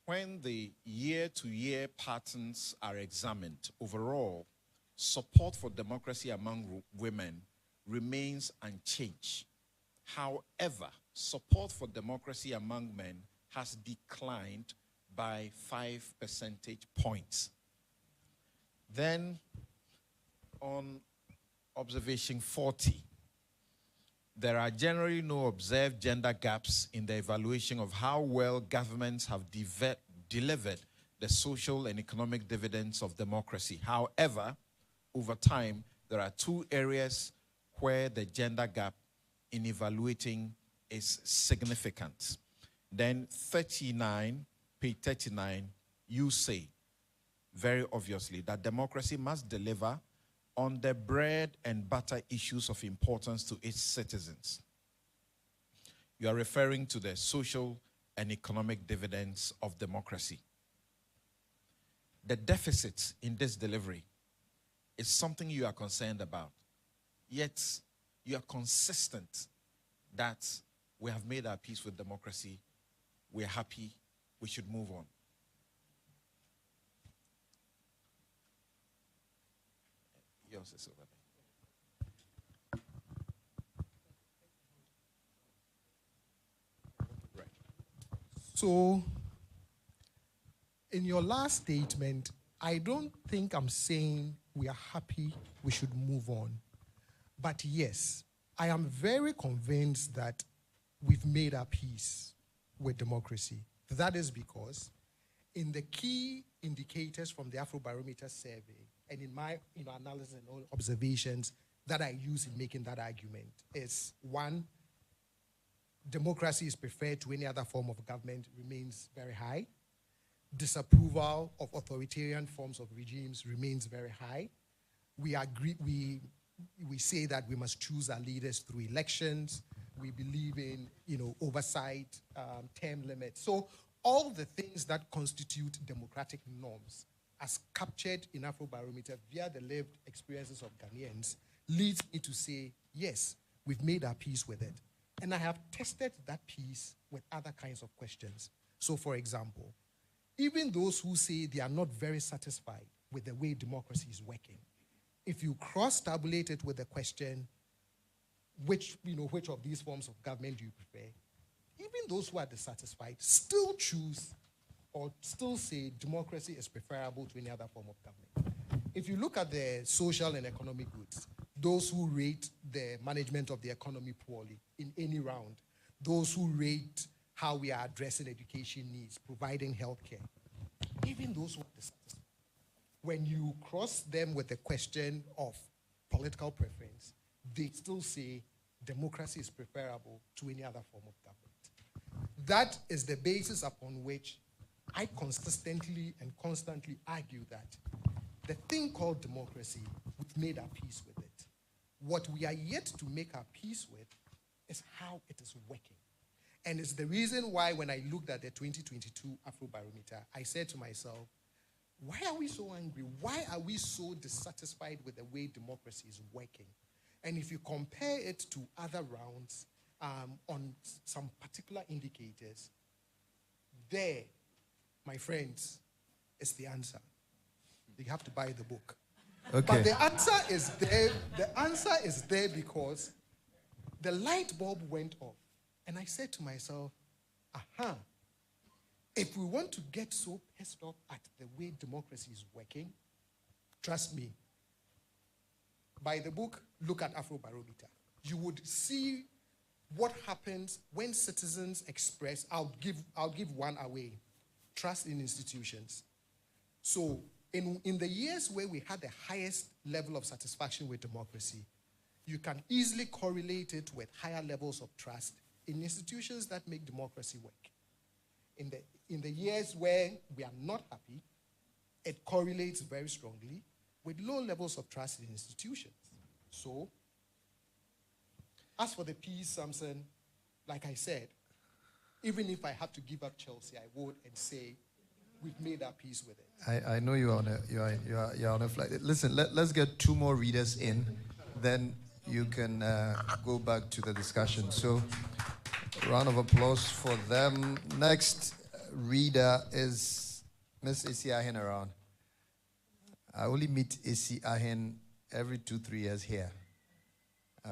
when the year-to-year patterns are examined, overall, support for democracy among women remains unchanged. However, support for democracy among men has declined by 5 percentage points. Then, on observation 40, there are generally no observed gender gaps in the evaluation of how well governments have delivered the social and economic dividends of democracy. However, over time, there are 2 areas where the gender gap in evaluating is significant. Then 39, page 39, you say very obviously that democracy must deliver on the bread and butter issues of importance to its citizens. You are referring to the social and economic dividends of democracy. The deficit in this delivery is something you are concerned about, yet you are consistent that we have made our peace with democracy, we're happy, we should move on. Yours is over there. Right. So, in your last statement, I don't think I'm saying we are happy, we should move on. But yes, I am very convinced that we've made our peace with democracy. That is because in the key indicators from the Afrobarometer survey, and in my analysis and observations that I use in making that argument, is 1, democracy is preferred to any other form of government remains very high. Disapproval of authoritarian forms of regimes remains very high. We agree, we say that we must choose our leaders through elections. We believe in, oversight, term limits. So all the things that constitute democratic norms as captured in Afrobarometer via the lived experiences of Ghanaians, leads me to say, yes, we've made our peace with it. And I have tested that peace with other kinds of questions. So, for example, even those who say they are not very satisfied with the way democracy is working, if you cross-tabulate it with the question, which of these forms of government do you prefer, even those who are dissatisfied still choose or still say democracy is preferable to any other form of government. If you look at the social and economic goods, those who rate the management of the economy poorly in any round, those who rate how we are addressing education needs, providing health care, even those who are dissatisfied, when you cross them with the question of political preference, they still say democracy is preferable to any other form of government. That is the basis upon which I consistently and constantly argue that the thing called democracy, we've made our peace with it. What we are yet to make our peace with is how it is working. And it's the reason why when I looked at the 2022 Afrobarometer, I said to myself, why are we so angry? Why are we so dissatisfied with the way democracy is working? And if you compare it to other rounds on some particular indicators, there, my friends, is the answer. You have to buy the book. Okay. But the answer is there. The answer is there because the light bulb went off. And I said to myself, aha, if we want to get so pissed off at the way democracy is working, trust me, buy the book, look at Afrobarometer. You would see what happens when citizens express, I'll give one away, trust in institutions. So in the years where we had the highest level of satisfaction with democracy, you can easily correlate it with higher levels of trust in institutions that make democracy work. In the years where we are not happy, it correlates very strongly with low levels of trust in institutions. So, as for the peace, Samson, like I said, even if I have to give up Chelsea, I would and say we've made our peace with it. I know you're on a flight. Listen, let's get two more readers in, then you can go back to the discussion. So, round of applause for them. Next reader is Miss Esi Ahen around. I only meet Esi Ahen every 2-3 years here.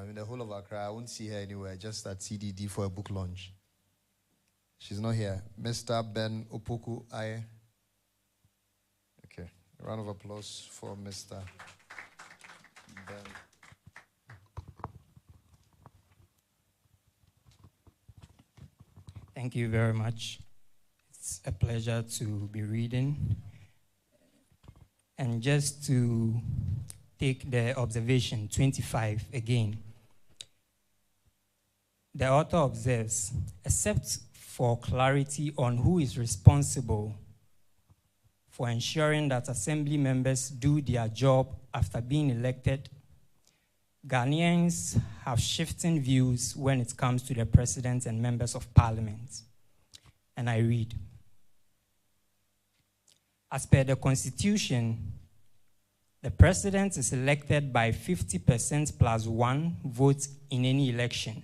In the whole of Accra, I won't see her anywhere, just at CDD for a book launch. She's not here. Mr. Ben Opoku Aye. Okay, a round of applause for Mr. Ben. Thank you very much. It's a pleasure to be reading. And just to take the observation 25 again. The author observes, except for clarity on who is responsible for ensuring that assembly members do their job after being elected, Ghanaians have shifting views when it comes to the president and members of parliament. And I read, as per the Constitution, the president is elected by 50% plus 1 vote in any election.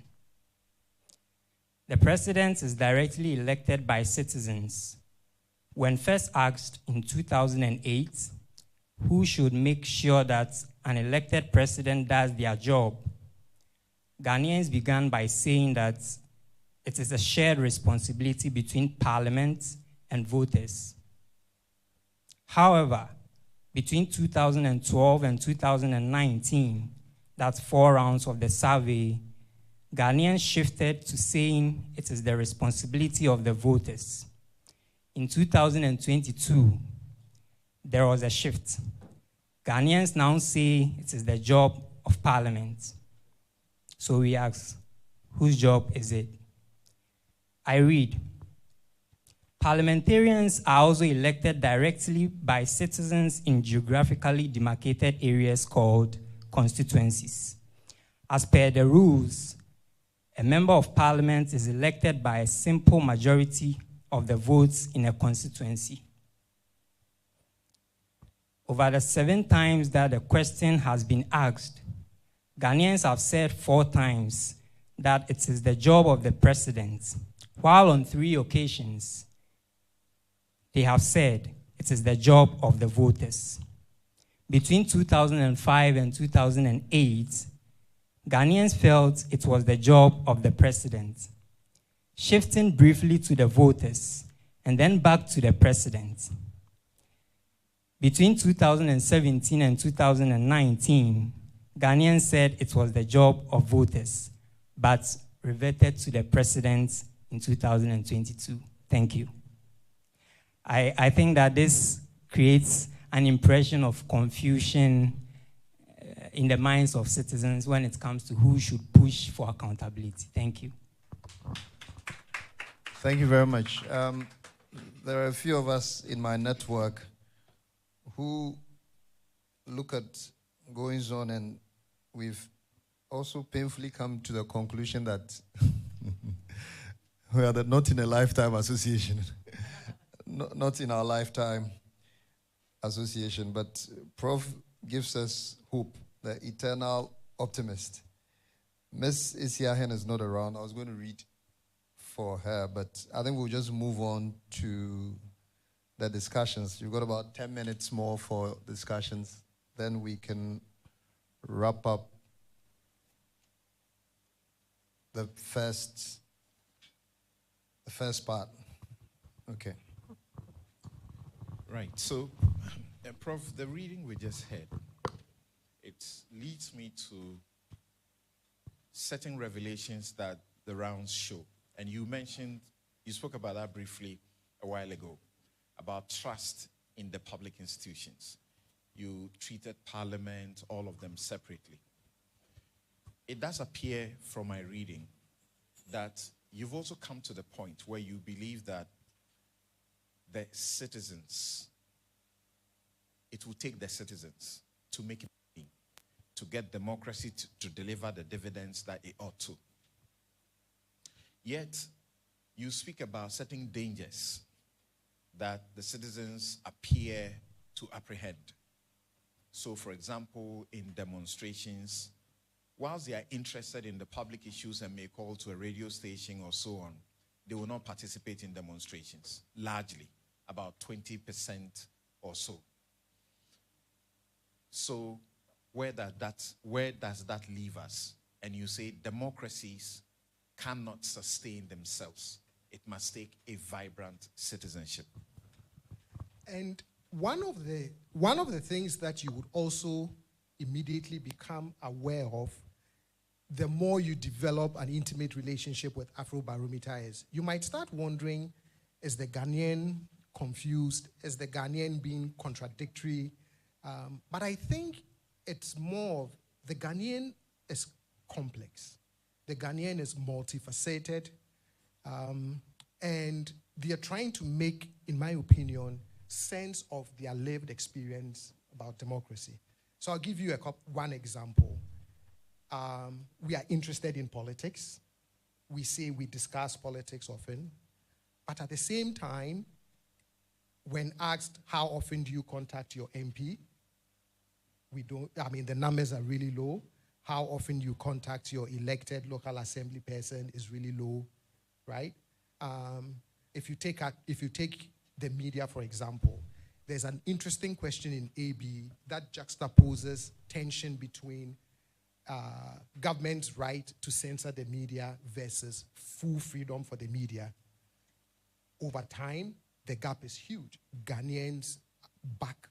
The president is directly elected by citizens. When first asked in 2008 who should make sure that an elected president does their job, Ghanaians began by saying that it is a shared responsibility between parliament and voters. However, between 2012 and 2019, that's 4 rounds of the survey, Ghanaians shifted to saying it is the responsibility of the voters. In 2022, there was a shift. Ghanaians now say it is the job of parliament. So we ask, whose job is it? I read, parliamentarians are also elected directly by citizens in geographically demarcated areas called constituencies. As per the rules, a member of parliament is elected by a simple majority of the votes in a constituency. Over the 7 times that the question has been asked, Ghanaians have said 4 times that it is the job of the president, while on 3 occasions, they have said it is the job of the voters. Between 2005 and 2008, Ghanaians felt it was the job of the president. Shifting briefly to the voters, and then back to the president. Between 2017 and 2019, Ghanaians said it was the job of voters, but reverted to the president in 2022. Thank you. I think that this creates an impression of confusion in the minds of citizens when it comes to who should push for accountability. Thank you. Thank you very much. There are a few of us in my network who look at goings on, and we've also painfully come to the conclusion that we are not in a lifetime association. Not in our lifetime association, but Prof gives us hope, the eternal optimist. Miss Isiahen is not around. I was going to read for her, but I think we'll just move on to the discussions. You've got about 10 minutes more for discussions. Then we can wrap up the first part. Okay. Right. So, Prof, the reading we just heard, it leads me to certain revelations that the rounds show. And you spoke about that briefly a while ago, about trust in the public institutions. You treated Parliament, all of them separately. It does appear from my reading that you've also come to the point where you believe that the citizens, it will take the citizens to make it, to get democracy to deliver the dividends that it ought to. Yet, you speak about certain dangers that the citizens appear to apprehend. So, for example, in demonstrations, whilst they are interested in the public issues and may call to a radio station or so on, they will not participate in demonstrations, largely, about 20% or so. So, where does that leave us? And you say democracies cannot sustain themselves. It must take a vibrant citizenship. And one of the things that you would also immediately become aware of, the more you develop an intimate relationship with Afrobarometer, is you might start wondering, is the Ghanaian confused? Is the Ghanaian being contradictory? But I think it's more of the Ghanaian is complex. The Ghanaian is multifaceted. And they are trying to make, in my opinion, sense of their lived experience about democracy. So I'll give you one example. We are interested in politics. We say we discuss politics often. But at the same time, when asked how often do you contact your MP, the numbers are really low. How often you contact your elected local assembly person is really low, right? If you take the media, for example, there's an interesting question in AB that juxtaposes tension between government's right to censor the media versus full freedom for the media. Over time, the gap is huge. Ghanaians back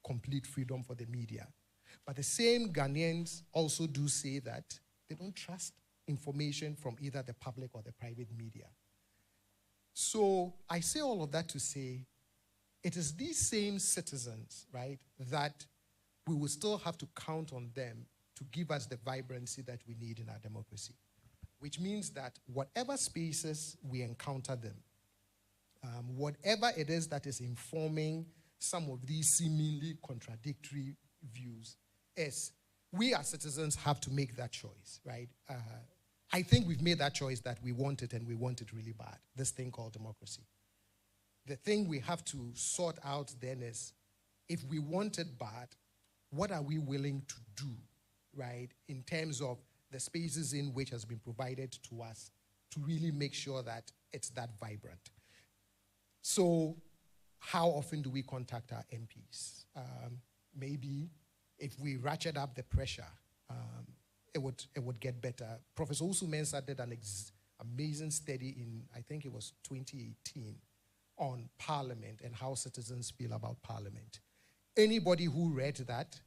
complete freedom for the media. But the same Ghanaians also do say that they don't trust information from either the public or the private media. So I say all of that to say, it is these same citizens, right, that we will still have to count on them to give us the vibrancy that we need in our democracy. Which means that whatever spaces we encounter them, whatever it is that is informing some of these seemingly contradictory views, is we as citizens have to make that choice, right? I think we've made that choice that we want it, and we want it really bad, this thing called democracy. The thing we have to sort out then is if we want it bad, what are we willing to do, right, in terms of the spaces in which has been provided to us to really make sure that it's that vibrant? So how often do we contact our MPs? Maybe if we ratchet up the pressure, it would get better. Professor Usu-Mensah did an amazing study in, I think it was 2018, on Parliament and how citizens feel about Parliament. Anybody who read that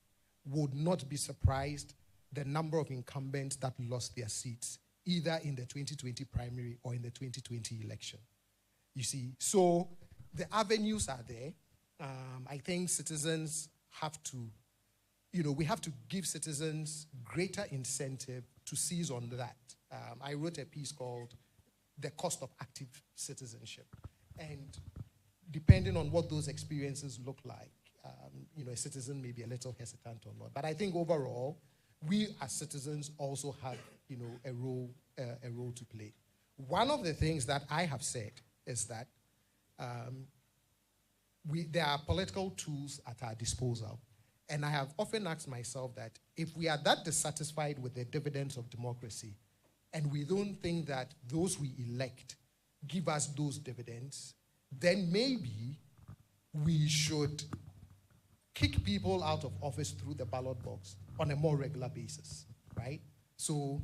would not be surprised the number of incumbents that lost their seats, either in the 2020 primary or in the 2020 election. You see, so the avenues are there. I think citizens have to, we have to give citizens greater incentive to seize on that. I wrote a piece called The Cost of Active Citizenship. And depending on what those experiences look like, a citizen may be a little hesitant or not. But I think overall, we as citizens also have, a role to play. One of the things that I have said is that there are political tools at our disposal. And I have often asked myself that if we are that dissatisfied with the dividends of democracy, and we don't think that those we elect give us those dividends, then maybe we should kick people out of office through the ballot box on a more regular basis, right? So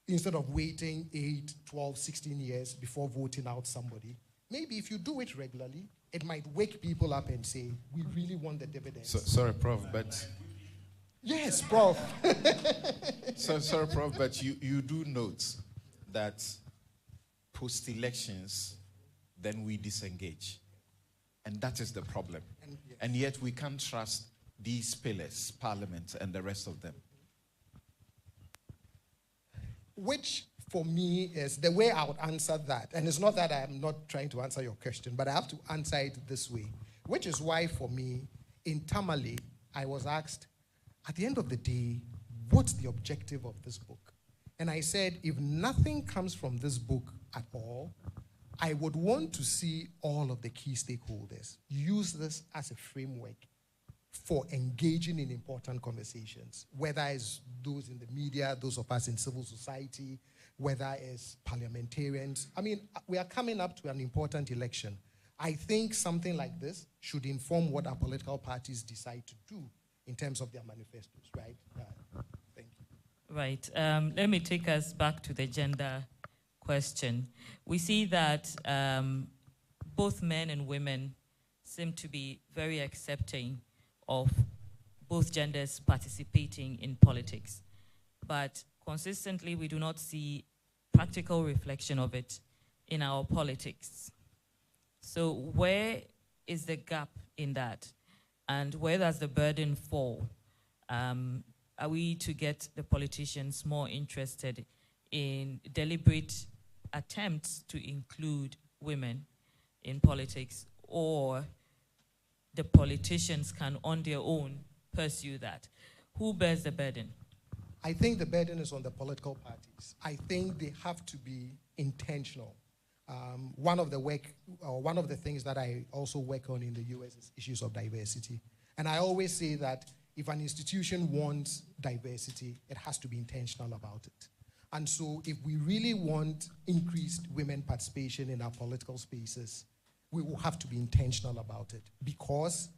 instead of waiting 8, 12, 16 years before voting out somebody, maybe if you do it regularly, it might wake people up and say, we really want the dividends. Sorry, Prof, but... Yes, Prof. Sorry, Prof, but you do note that post-elections, then we disengage. And that is the problem. And yet we can't trust these pillars, Parliament and the rest of them. Which, for me, is the way I would answer that. And it's not that I'm not trying to answer your question, but I have to answer it this way. Which is why, for me, in Tamale, I was asked, at the end of the day, what's the objective of this book? And I said, if nothing comes from this book at all, I would want to see all of the key stakeholders use this as a framework for engaging in important conversations, whether it's those in the media, those of us in civil society, whether it's parliamentarians. I mean, we are coming up to an important election. I think something like this should inform what our political parties decide to do in terms of their manifestos, right? Thank you. Right. Let me take us back to the gender question. We see that both men and women seem to be very accepting of both genders participating in politics. But consistently, we do not see practical reflection of it in our politics. So where is the gap in that? And where does the burden fall? Are we to get the politicians more interested in deliberate attempts to include women in politics, or the politicians can on their own pursue that? Who bears the burden? I think the burden is on the political parties. I think they have to be intentional. One of the things that I also work on in the US is issues of diversity. And I always say that if an institution wants diversity, it has to be intentional about it. And so if we really want increased women participation in our political spaces, we will have to be intentional about it, because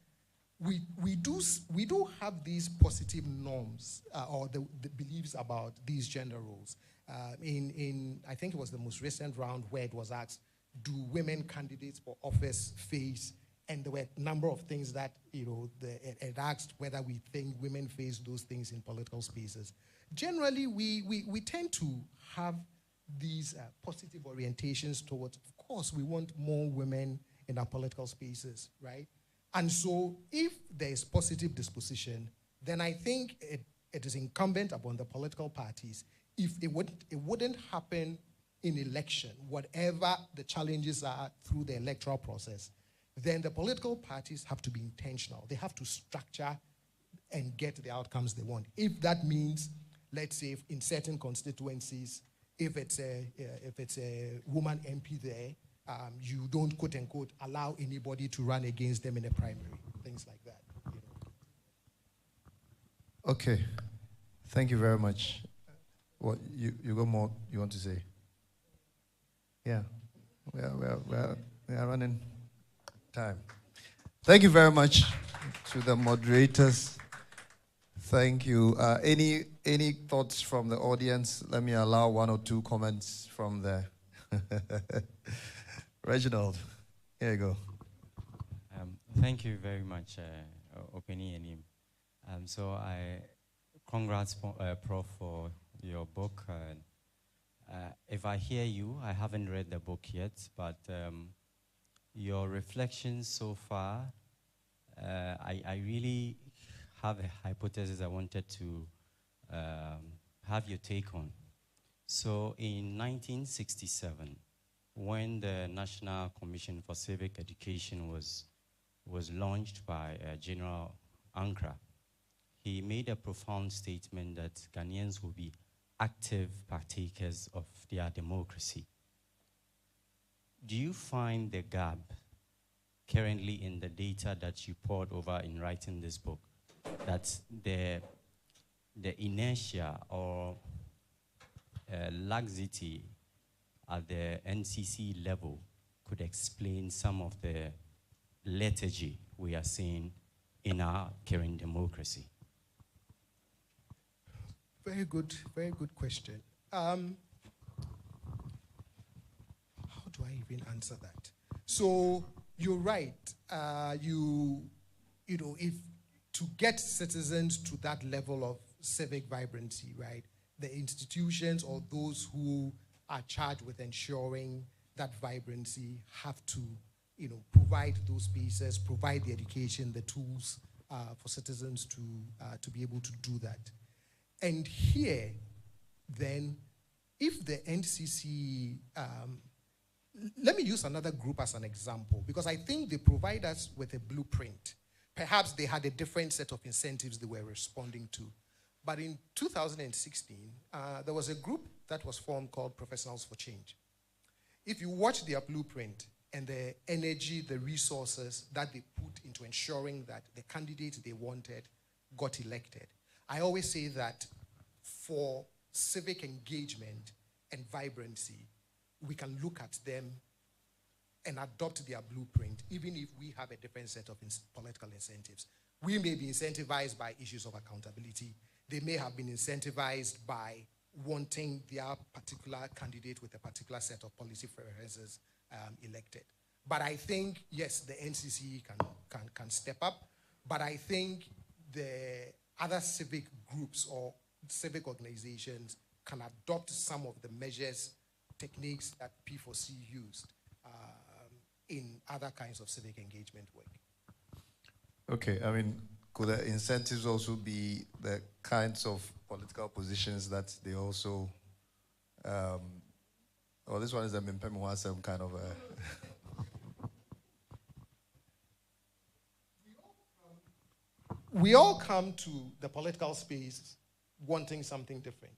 we do have these positive norms or the beliefs about these gender roles. I think it was the most recent round where it was asked, do women candidates for office face? And there were a number of things that, it asked whether we think women face those things in political spaces. Generally, we tend to have these positive orientations towards, of course, we want more women in our political spaces, right? And so if there is positive disposition, then I think it is incumbent upon the political parties. If it wouldn't happen in election, whatever the challenges are through the electoral process, then the political parties have to be intentional. They have to structure and get the outcomes they want. If that means, let's say, in certain constituencies, if it's a woman MP there, you don't, quote unquote, allow anybody to run against them in a primary. Thank you. things like that. Okay. Thank you very much. What you got more you want to say? Yeah. We are running time. Thank you very much to the moderators. Thank you. Any thoughts from the audience? Let me allow one or two comments from there. Reginald, here you go. Thank you very much, Openi and him. So I congrats, Prof, for your book. If I hear you, I haven't read the book yet, but your reflections so far, I really have a hypothesis I wanted to have your take on. So in 1967, when the National Commission for Civic Education was launched by General Ankara, he made a profound statement that Ghanaians will be active partakers of their democracy. Do you find the gap currently in the data that you poured over in writing this book, that the inertia or laxity at the NCC level could explain some of the lethargy we are seeing in our current democracy? Very good question. How do I even answer that? So you're right. You know, if to get citizens to that level of civic vibrancy, right, the institutions or those who are charged with ensuring that vibrancy have to, provide those spaces, provide the education, the tools for citizens to be able to do that. And here, then, if the NCC, let me use another group as an example, because I think they provide us with a blueprint. Perhaps they had a different set of incentives they were responding to. But in 2016, there was a group that was formed called Professionals for Change. If you watch their blueprint and the energy, the resources that they put into ensuring that the candidate they wanted got elected, I always say that for civic engagement and vibrancy, we can look at them and adopt their blueprint, even if we have a different set of political incentives. We may be incentivized by issues of accountability. They may have been incentivized by wanting their particular candidate with a particular set of policy preferences elected. But I think, yes, the NCC can step up, but I think the other civic groups or civic organizations can adopt some of the measures, techniques that P4C used in other kinds of civic engagement work. Okay, I mean, could the incentives also be the kinds of political positions that they also, well, this one is a Mimpemu some kind of a... We all come to the political space wanting something different,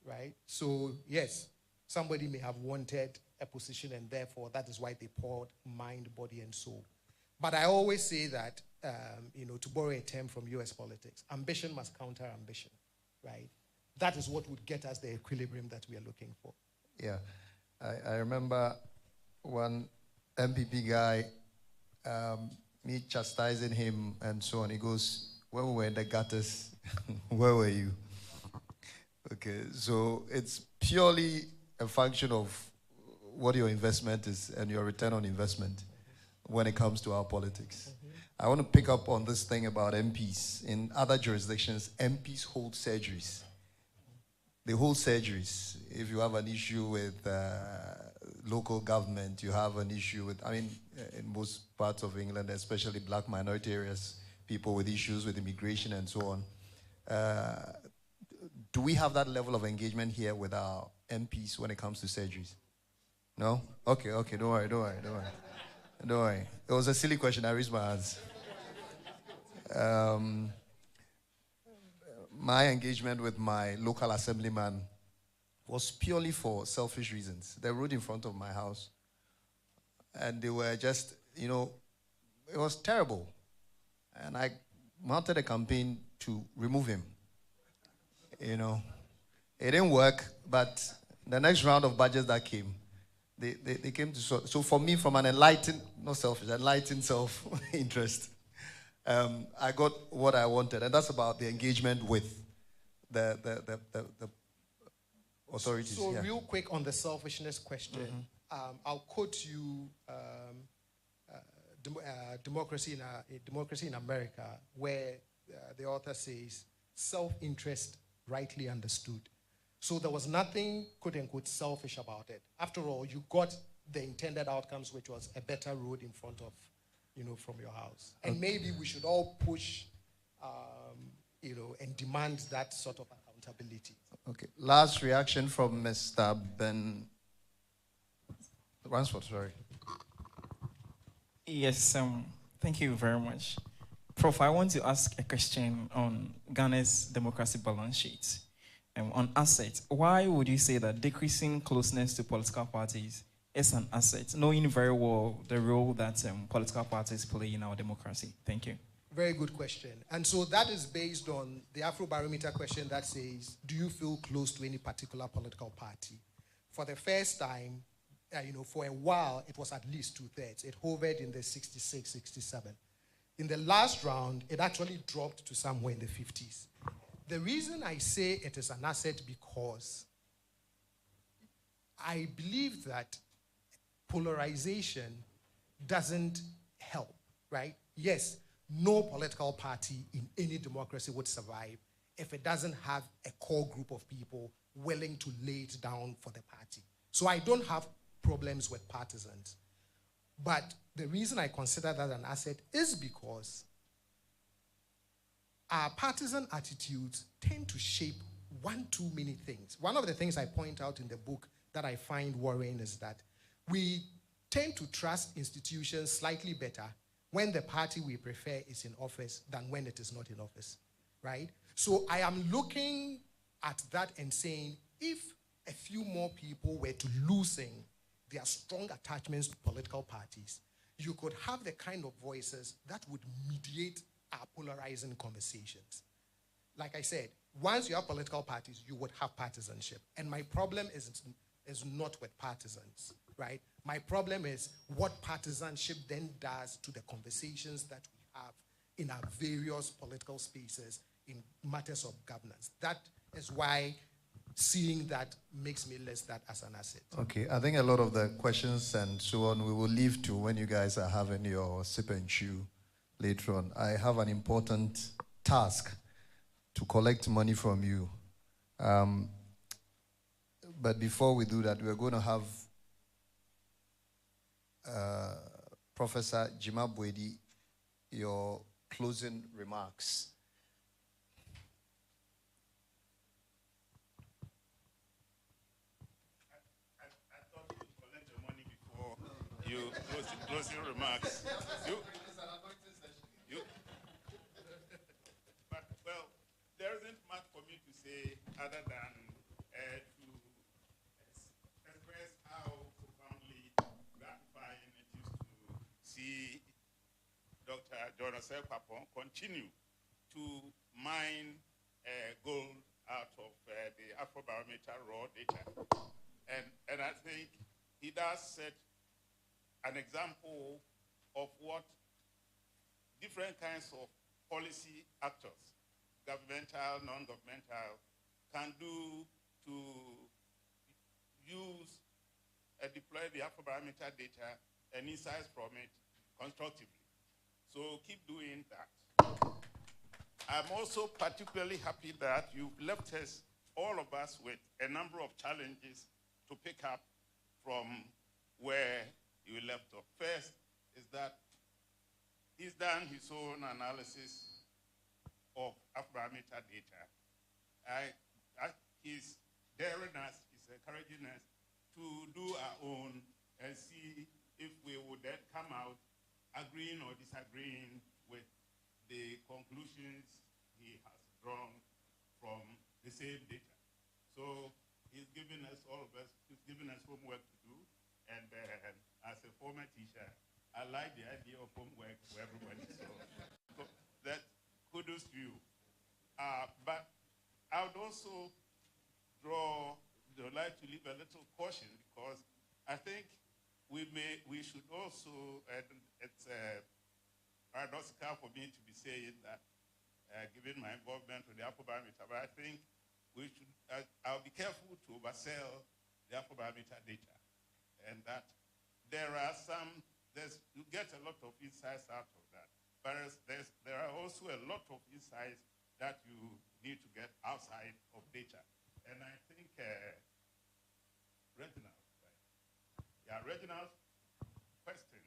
right? So, yes, somebody may have wanted a position and therefore that is why they poured mind, body, and soul. But I always say that, to borrow a term from US politics, ambition must counter ambition, right? That is what would get us the equilibrium that we are looking for. Yeah. I remember one MPP guy, me chastising him and so on. He goes, when we were in the gutters, where were you? Okay, so it's purely a function of what your investment is and your return on investment when it comes to our politics. I want to pick up on this thing about MPs. In other jurisdictions, MPs hold surgeries. They hold surgeries. If you have an issue with local government, you have an issue with, in most parts of England, especially black minority areas, people with issues with immigration and so on. Do we have that level of engagement here with our MPs when it comes to surgeries? No? Okay, don't worry. Don't worry. It was a silly question. I raised my hands. My engagement with my local assemblyman was purely for selfish reasons. They rode in front of my house. And they were just, it was terrible. And I mounted a campaign to remove him. You know, it didn't work, but the next round of budgets that came, they came to, so for me, from an enlightened, not selfish, enlightened self-interest, I got what I wanted, and that's about the engagement with the authorities. So real quick on the selfishness question, I'll quote you Democracy in America, where the author says, self-interest rightly understood. So there was nothing, quote unquote, selfish about it. After all, you got the intended outcomes, which was a better road in front of, from your house. And maybe we should all push, and demand that sort of accountability. Okay. Last reaction from Mr. Ben Ransford, sorry. Yes, thank you very much. Prof, I want to ask a question on Ghana's democracy balance sheet. On assets, why would you say that decreasing closeness to political parties is an asset, knowing very well the role that political parties play in our democracy? Thank you. Very good question. And so that is based on the Afrobarometer question that says, do you feel close to any particular political party? For the first time, for a while, it was at least 2/3. It hovered in the 66, 67. In the last round, it actually dropped to somewhere in the 50s. The reason I say it is an asset because I believe that polarization doesn't help, right? Yes, no political party in any democracy would survive if it doesn't have a core group of people willing to lay it down for the party. So I don't have problems with partisans. But the reason I consider that an asset is because our partisan attitudes tend to shape one too many things. One of the things I point out in the book that I find worrying is that we tend to trust institutions slightly better when the party we prefer is in office than when it is not in office, right? So I am looking at that and saying, if a few more people were to loosen their strong attachments to political parties, you could have the kind of voices that would mediate our polarizing conversations. Like I said, once you have political parties, you would have partisanship. And my problem is not with partisans, right? My problem is what partisanship then does to the conversations that we have in our various political spaces in matters of governance. That is why seeing that makes me list that as an asset. Okay, I think a lot of the questions and so on we will leave to when you guys are having your sip and chew later on. I have an important task to collect money from you. But before we do that, we're going to have Professor Jima Bwedi, your closing remarks. I thought you would collect the money before you closing remarks. But, well, there isn't much for me to say other than to express how profoundly gratifying it is to see Dr. John Osae-Kwapong continue to mine gold out of the Afrobarometer raw data. And I think he does set an example of what different kinds of policy actors, governmental, non-governmental, can do to use and deploy the Afrobarometer data and insights from it constructively. So keep doing that. I'm also particularly happy that you've left us, all of us, with a number of challenges to pick up from where you left off. First is that he's done his own analysis of Afrobarometer data. He's daring us, he's encouraging us to do our own and see if we would then come out agreeing or disagreeing with the conclusions he has drawn from the same data. So he's given us, all of us, he's given us homework to do. And as a former teacher, I like the idea of homework for everybody. So kudos to you. But I would also like to leave a little caution because I think we should also, it's paradoxical for me to be saying that, given my involvement with the Afrobarometer, but I think we should, I'll be careful to oversell the Afrobarometer data, and that there are you get a lot of insights out of that, but there are also a lot of insights that you need to get outside of data. And I think Reginald, right? Yeah, Reginald's question,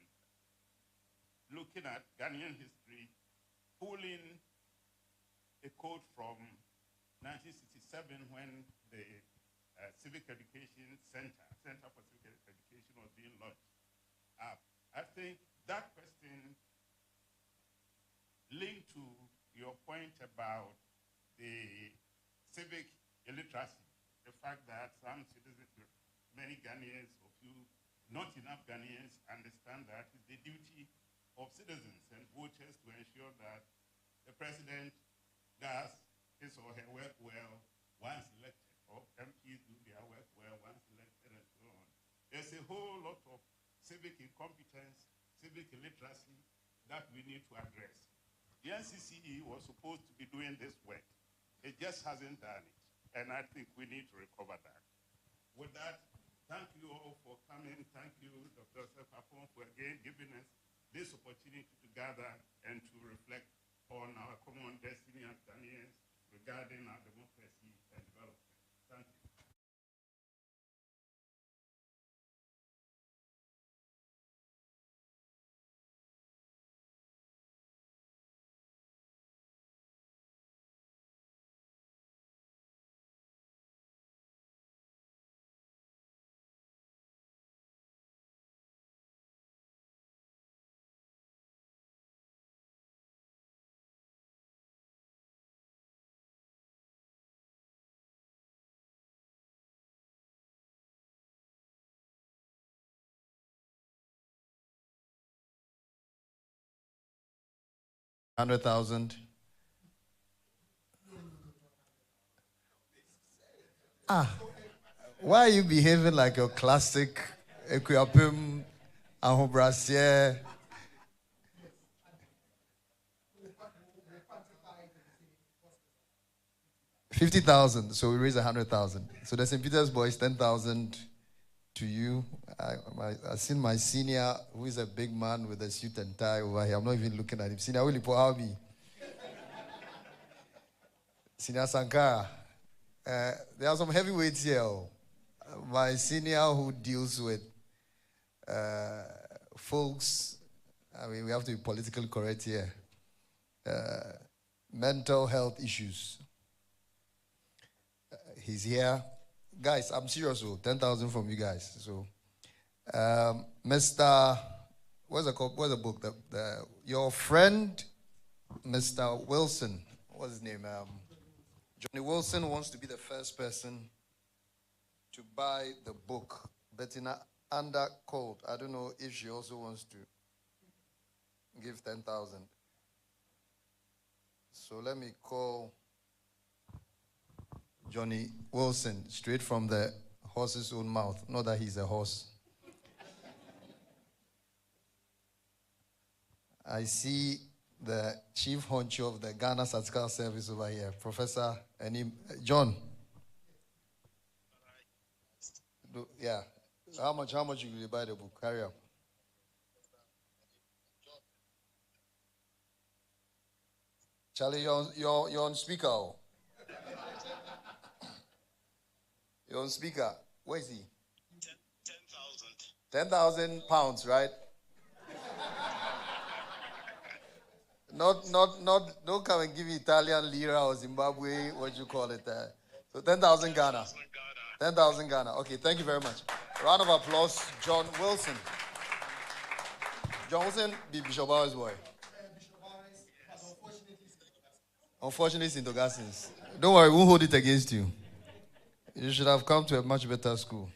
looking at Ghanaian history, pulling a code from 1967 when the Civic Education Center for Civic Education was being launched. I think that question linked to your point about the civic illiteracy, the fact that some citizens, many Ghanaians, or few, not enough Ghanaians understand that it's the duty of citizens and voters to ensure that the president does his or her work well once elected, or MPs do their work well once elected, and so on. There's a whole lot of civic incompetence, civic illiteracy that we need to address. The NCCE was supposed to be doing this work. It just hasn't done it, and I think we need to recover that. With that, thank you all for coming. Thank you, Dr. Osae-Kwapong, for again giving us this opportunity to gather and to reflect on our common destiny as Ghanaians regarding our democracy and development. Thank you. $100,000. Why are you behaving like your classic Osae-Kwapong, Ahobrasier? $50,000, so we raise 100,000. So the St. Peter's boys, 10,000 to you. I've seen my senior, who is a big man with a suit and tie over here. I'm not even looking at him. Senior Willie Pohabi. Senior Sankara. There are some heavyweights here. My senior who deals with folks, I mean, we have to be politically correct here. Mental health issues. He's here. Guys, I'm serious, 10,000 from you guys. So, Mr. What's the book? Your friend, Mr. Wilson, what's his name? Johnny Wilson wants to be the first person to buy the book, Bettina Under Cold. I don't know if she also wants to give 10,000. So let me call Johnny Wilson, straight from the horse's own mouth. Not that he's a horse. I see the chief honcho of the Ghana Statistical Service over here, Professor John. Yeah. How much will you buy the book? Carry up. Charlie, you're on speaker. You're on speaker. Where is he? 10,000. 10,000 pounds, right? Don't come and give me Italian lira or Zimbabwe, what you call it. So 10,000 Ghana. 10,000 Ghana. Okay, thank you very much. Round of applause, John Wilson. John Wilson, be Bishop Bauer's boy. Unfortunately, St. Augustine's. Don't worry, we won't hold it against you. You should have come to a much better school.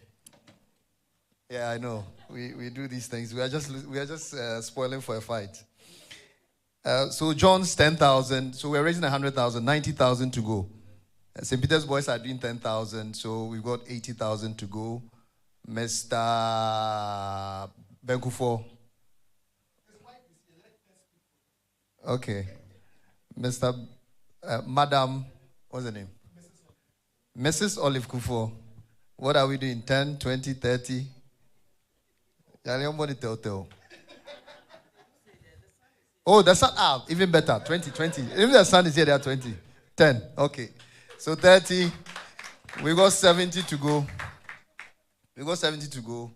Yeah, I know. We do these things. We are just spoiling for a fight. So John's 10,000. So we're raising 100,000, 90,000 to go. St. Peter's boys are doing 10,000. So we've got 80,000 to go. Mr. Benkufo. Okay. Mr. Madam, what's the name? Mrs. Olive Kufo. What are we doing? 10, 20, 30? Oh, the sun. Even better. 20, 20. If the sun is here, they are 20. 10. Okay. So 30. We got 70 to go. We got 70 to go.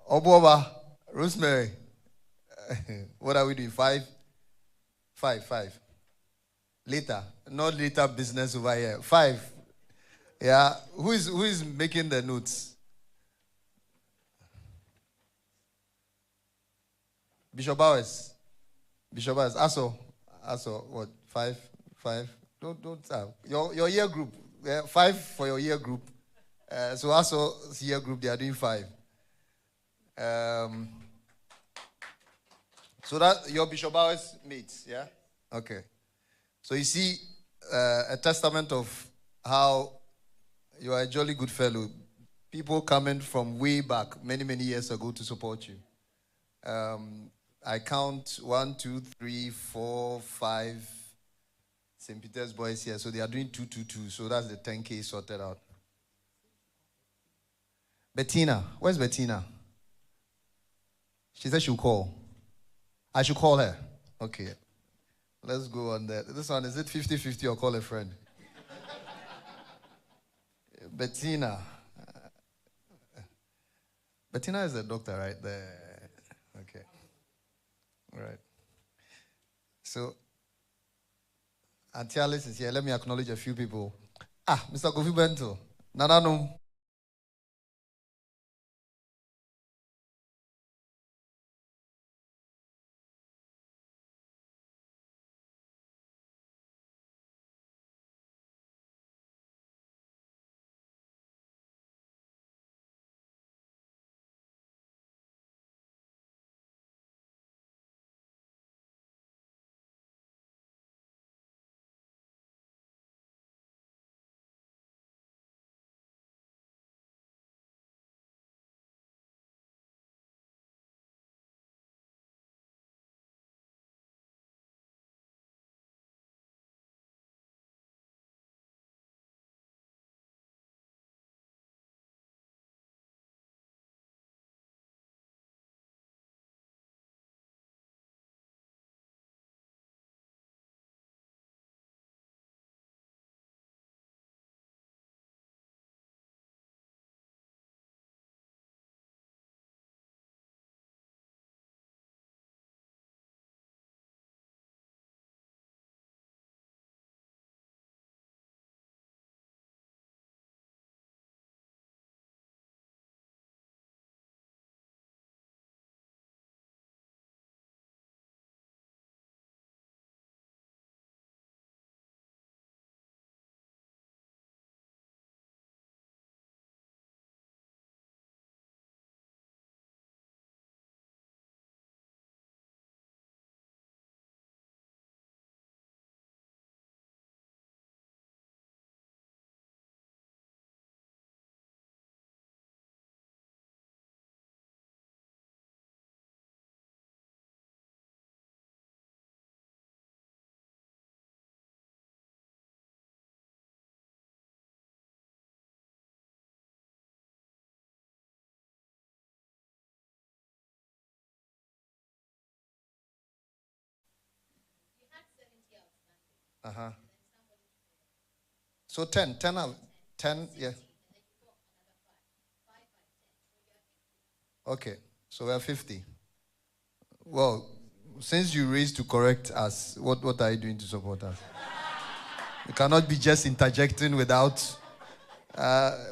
Oboba, Rosemary. What are we doing? 5? 5. Later. Not later business over here. 5. Yeah. Who is making the notes? Bishop Bowers. Aso, what? 5? Don't your year group. 5 for your year group. So Aso's year group, they are doing 5. So that your Bishop Bowers mates, yeah? Okay. So you see a testament of how you are a jolly good fellow. People coming from way back, many, many years ago to support you. I count 1, 2, 3, 4, 5 St. Peter's boys here. So they are doing 2, 2, 2. So that's the 10K sorted out. Bettina. Where's Bettina? She said she'll call. I should call her. Okay. Let's go on there. This one, is it 50-50 or call a friend? Bettina. Bettina is the doctor, right? There. Okay. All right. So, Auntie Alice is here. Let me acknowledge a few people. Mr. Kofi Bento. Nanano. So 10, yeah. Okay, so we are 50. Well, since you raised to correct us, what are you doing to support us? You cannot be just interjecting without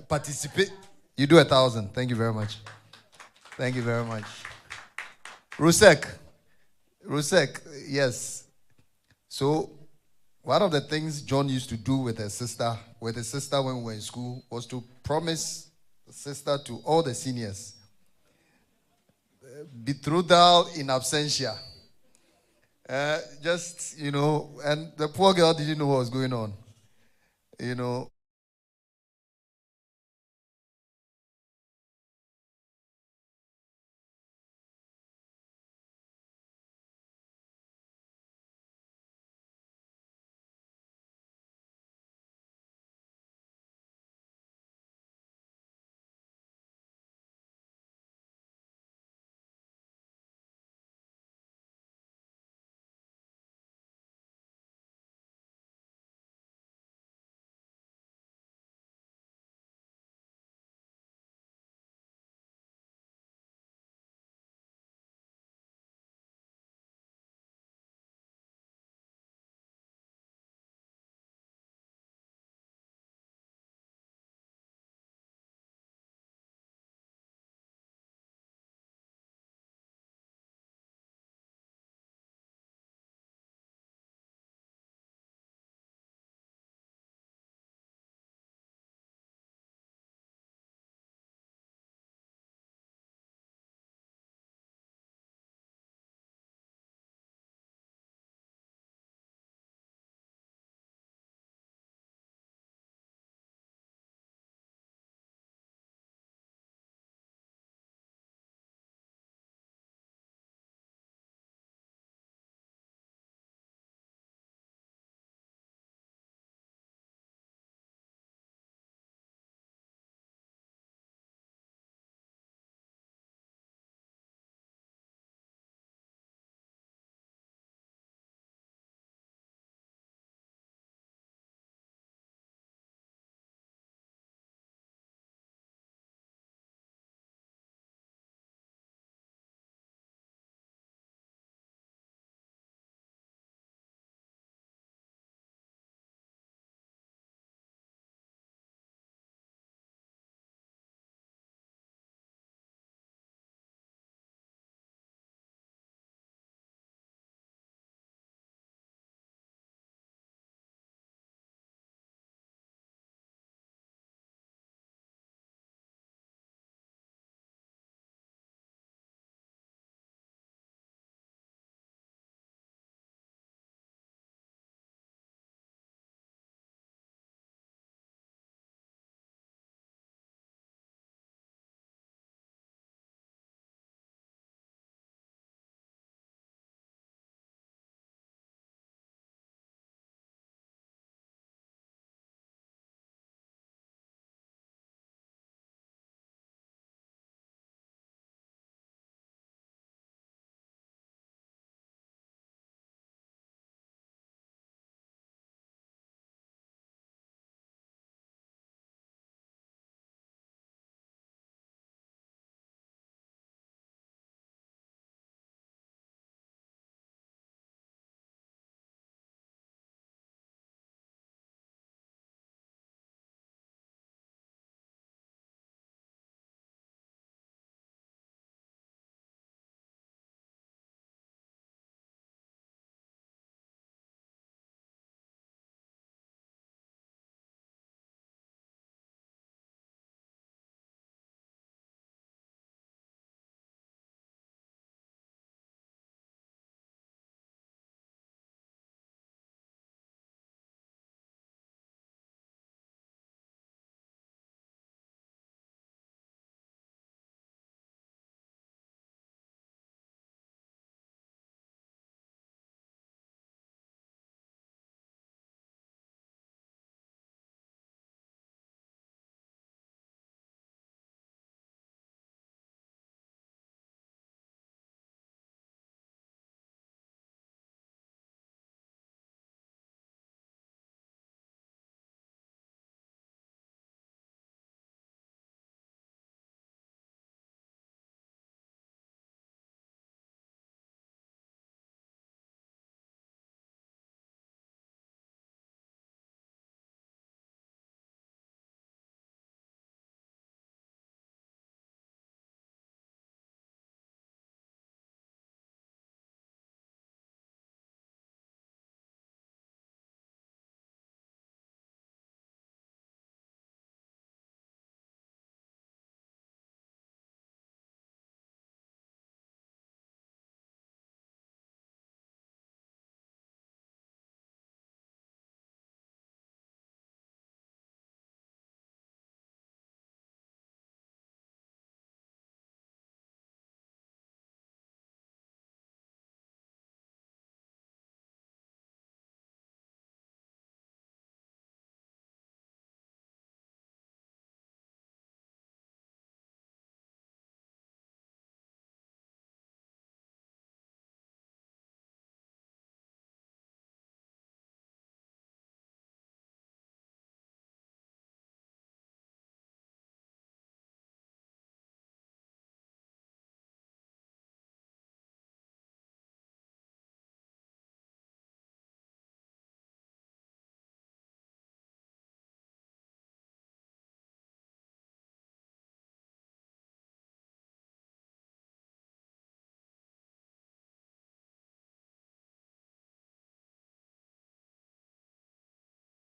participate. You do 1,000. Thank you very much. Thank you very much. Rusek, yes. So one of the things John used to do with his sister when we were in school, was to promise the sister to all the seniors, betrothal in absentia. Just, and the poor girl didn't know what was going on.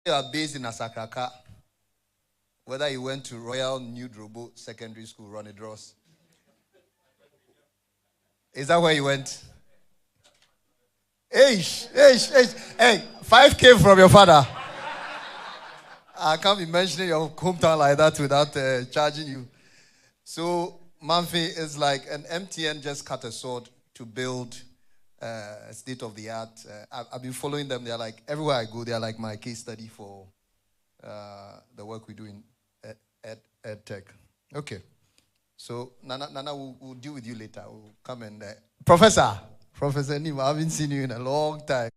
You are based in Asakraka. Whether you went to Royal New Drobo Secondary School, Ronnie Dross. Is that where you went? Hey, 5K from your father. I can't be mentioning your hometown like that without charging you. So, Manfi is like an MTN just cut a sword to build state of the art. I've been following them. They're like, everywhere I go, they're like my case study for the work we do in ed tech. Okay. So, Nana will deal with you later. We'll come and... Professor Nima, I haven't seen you in a long time.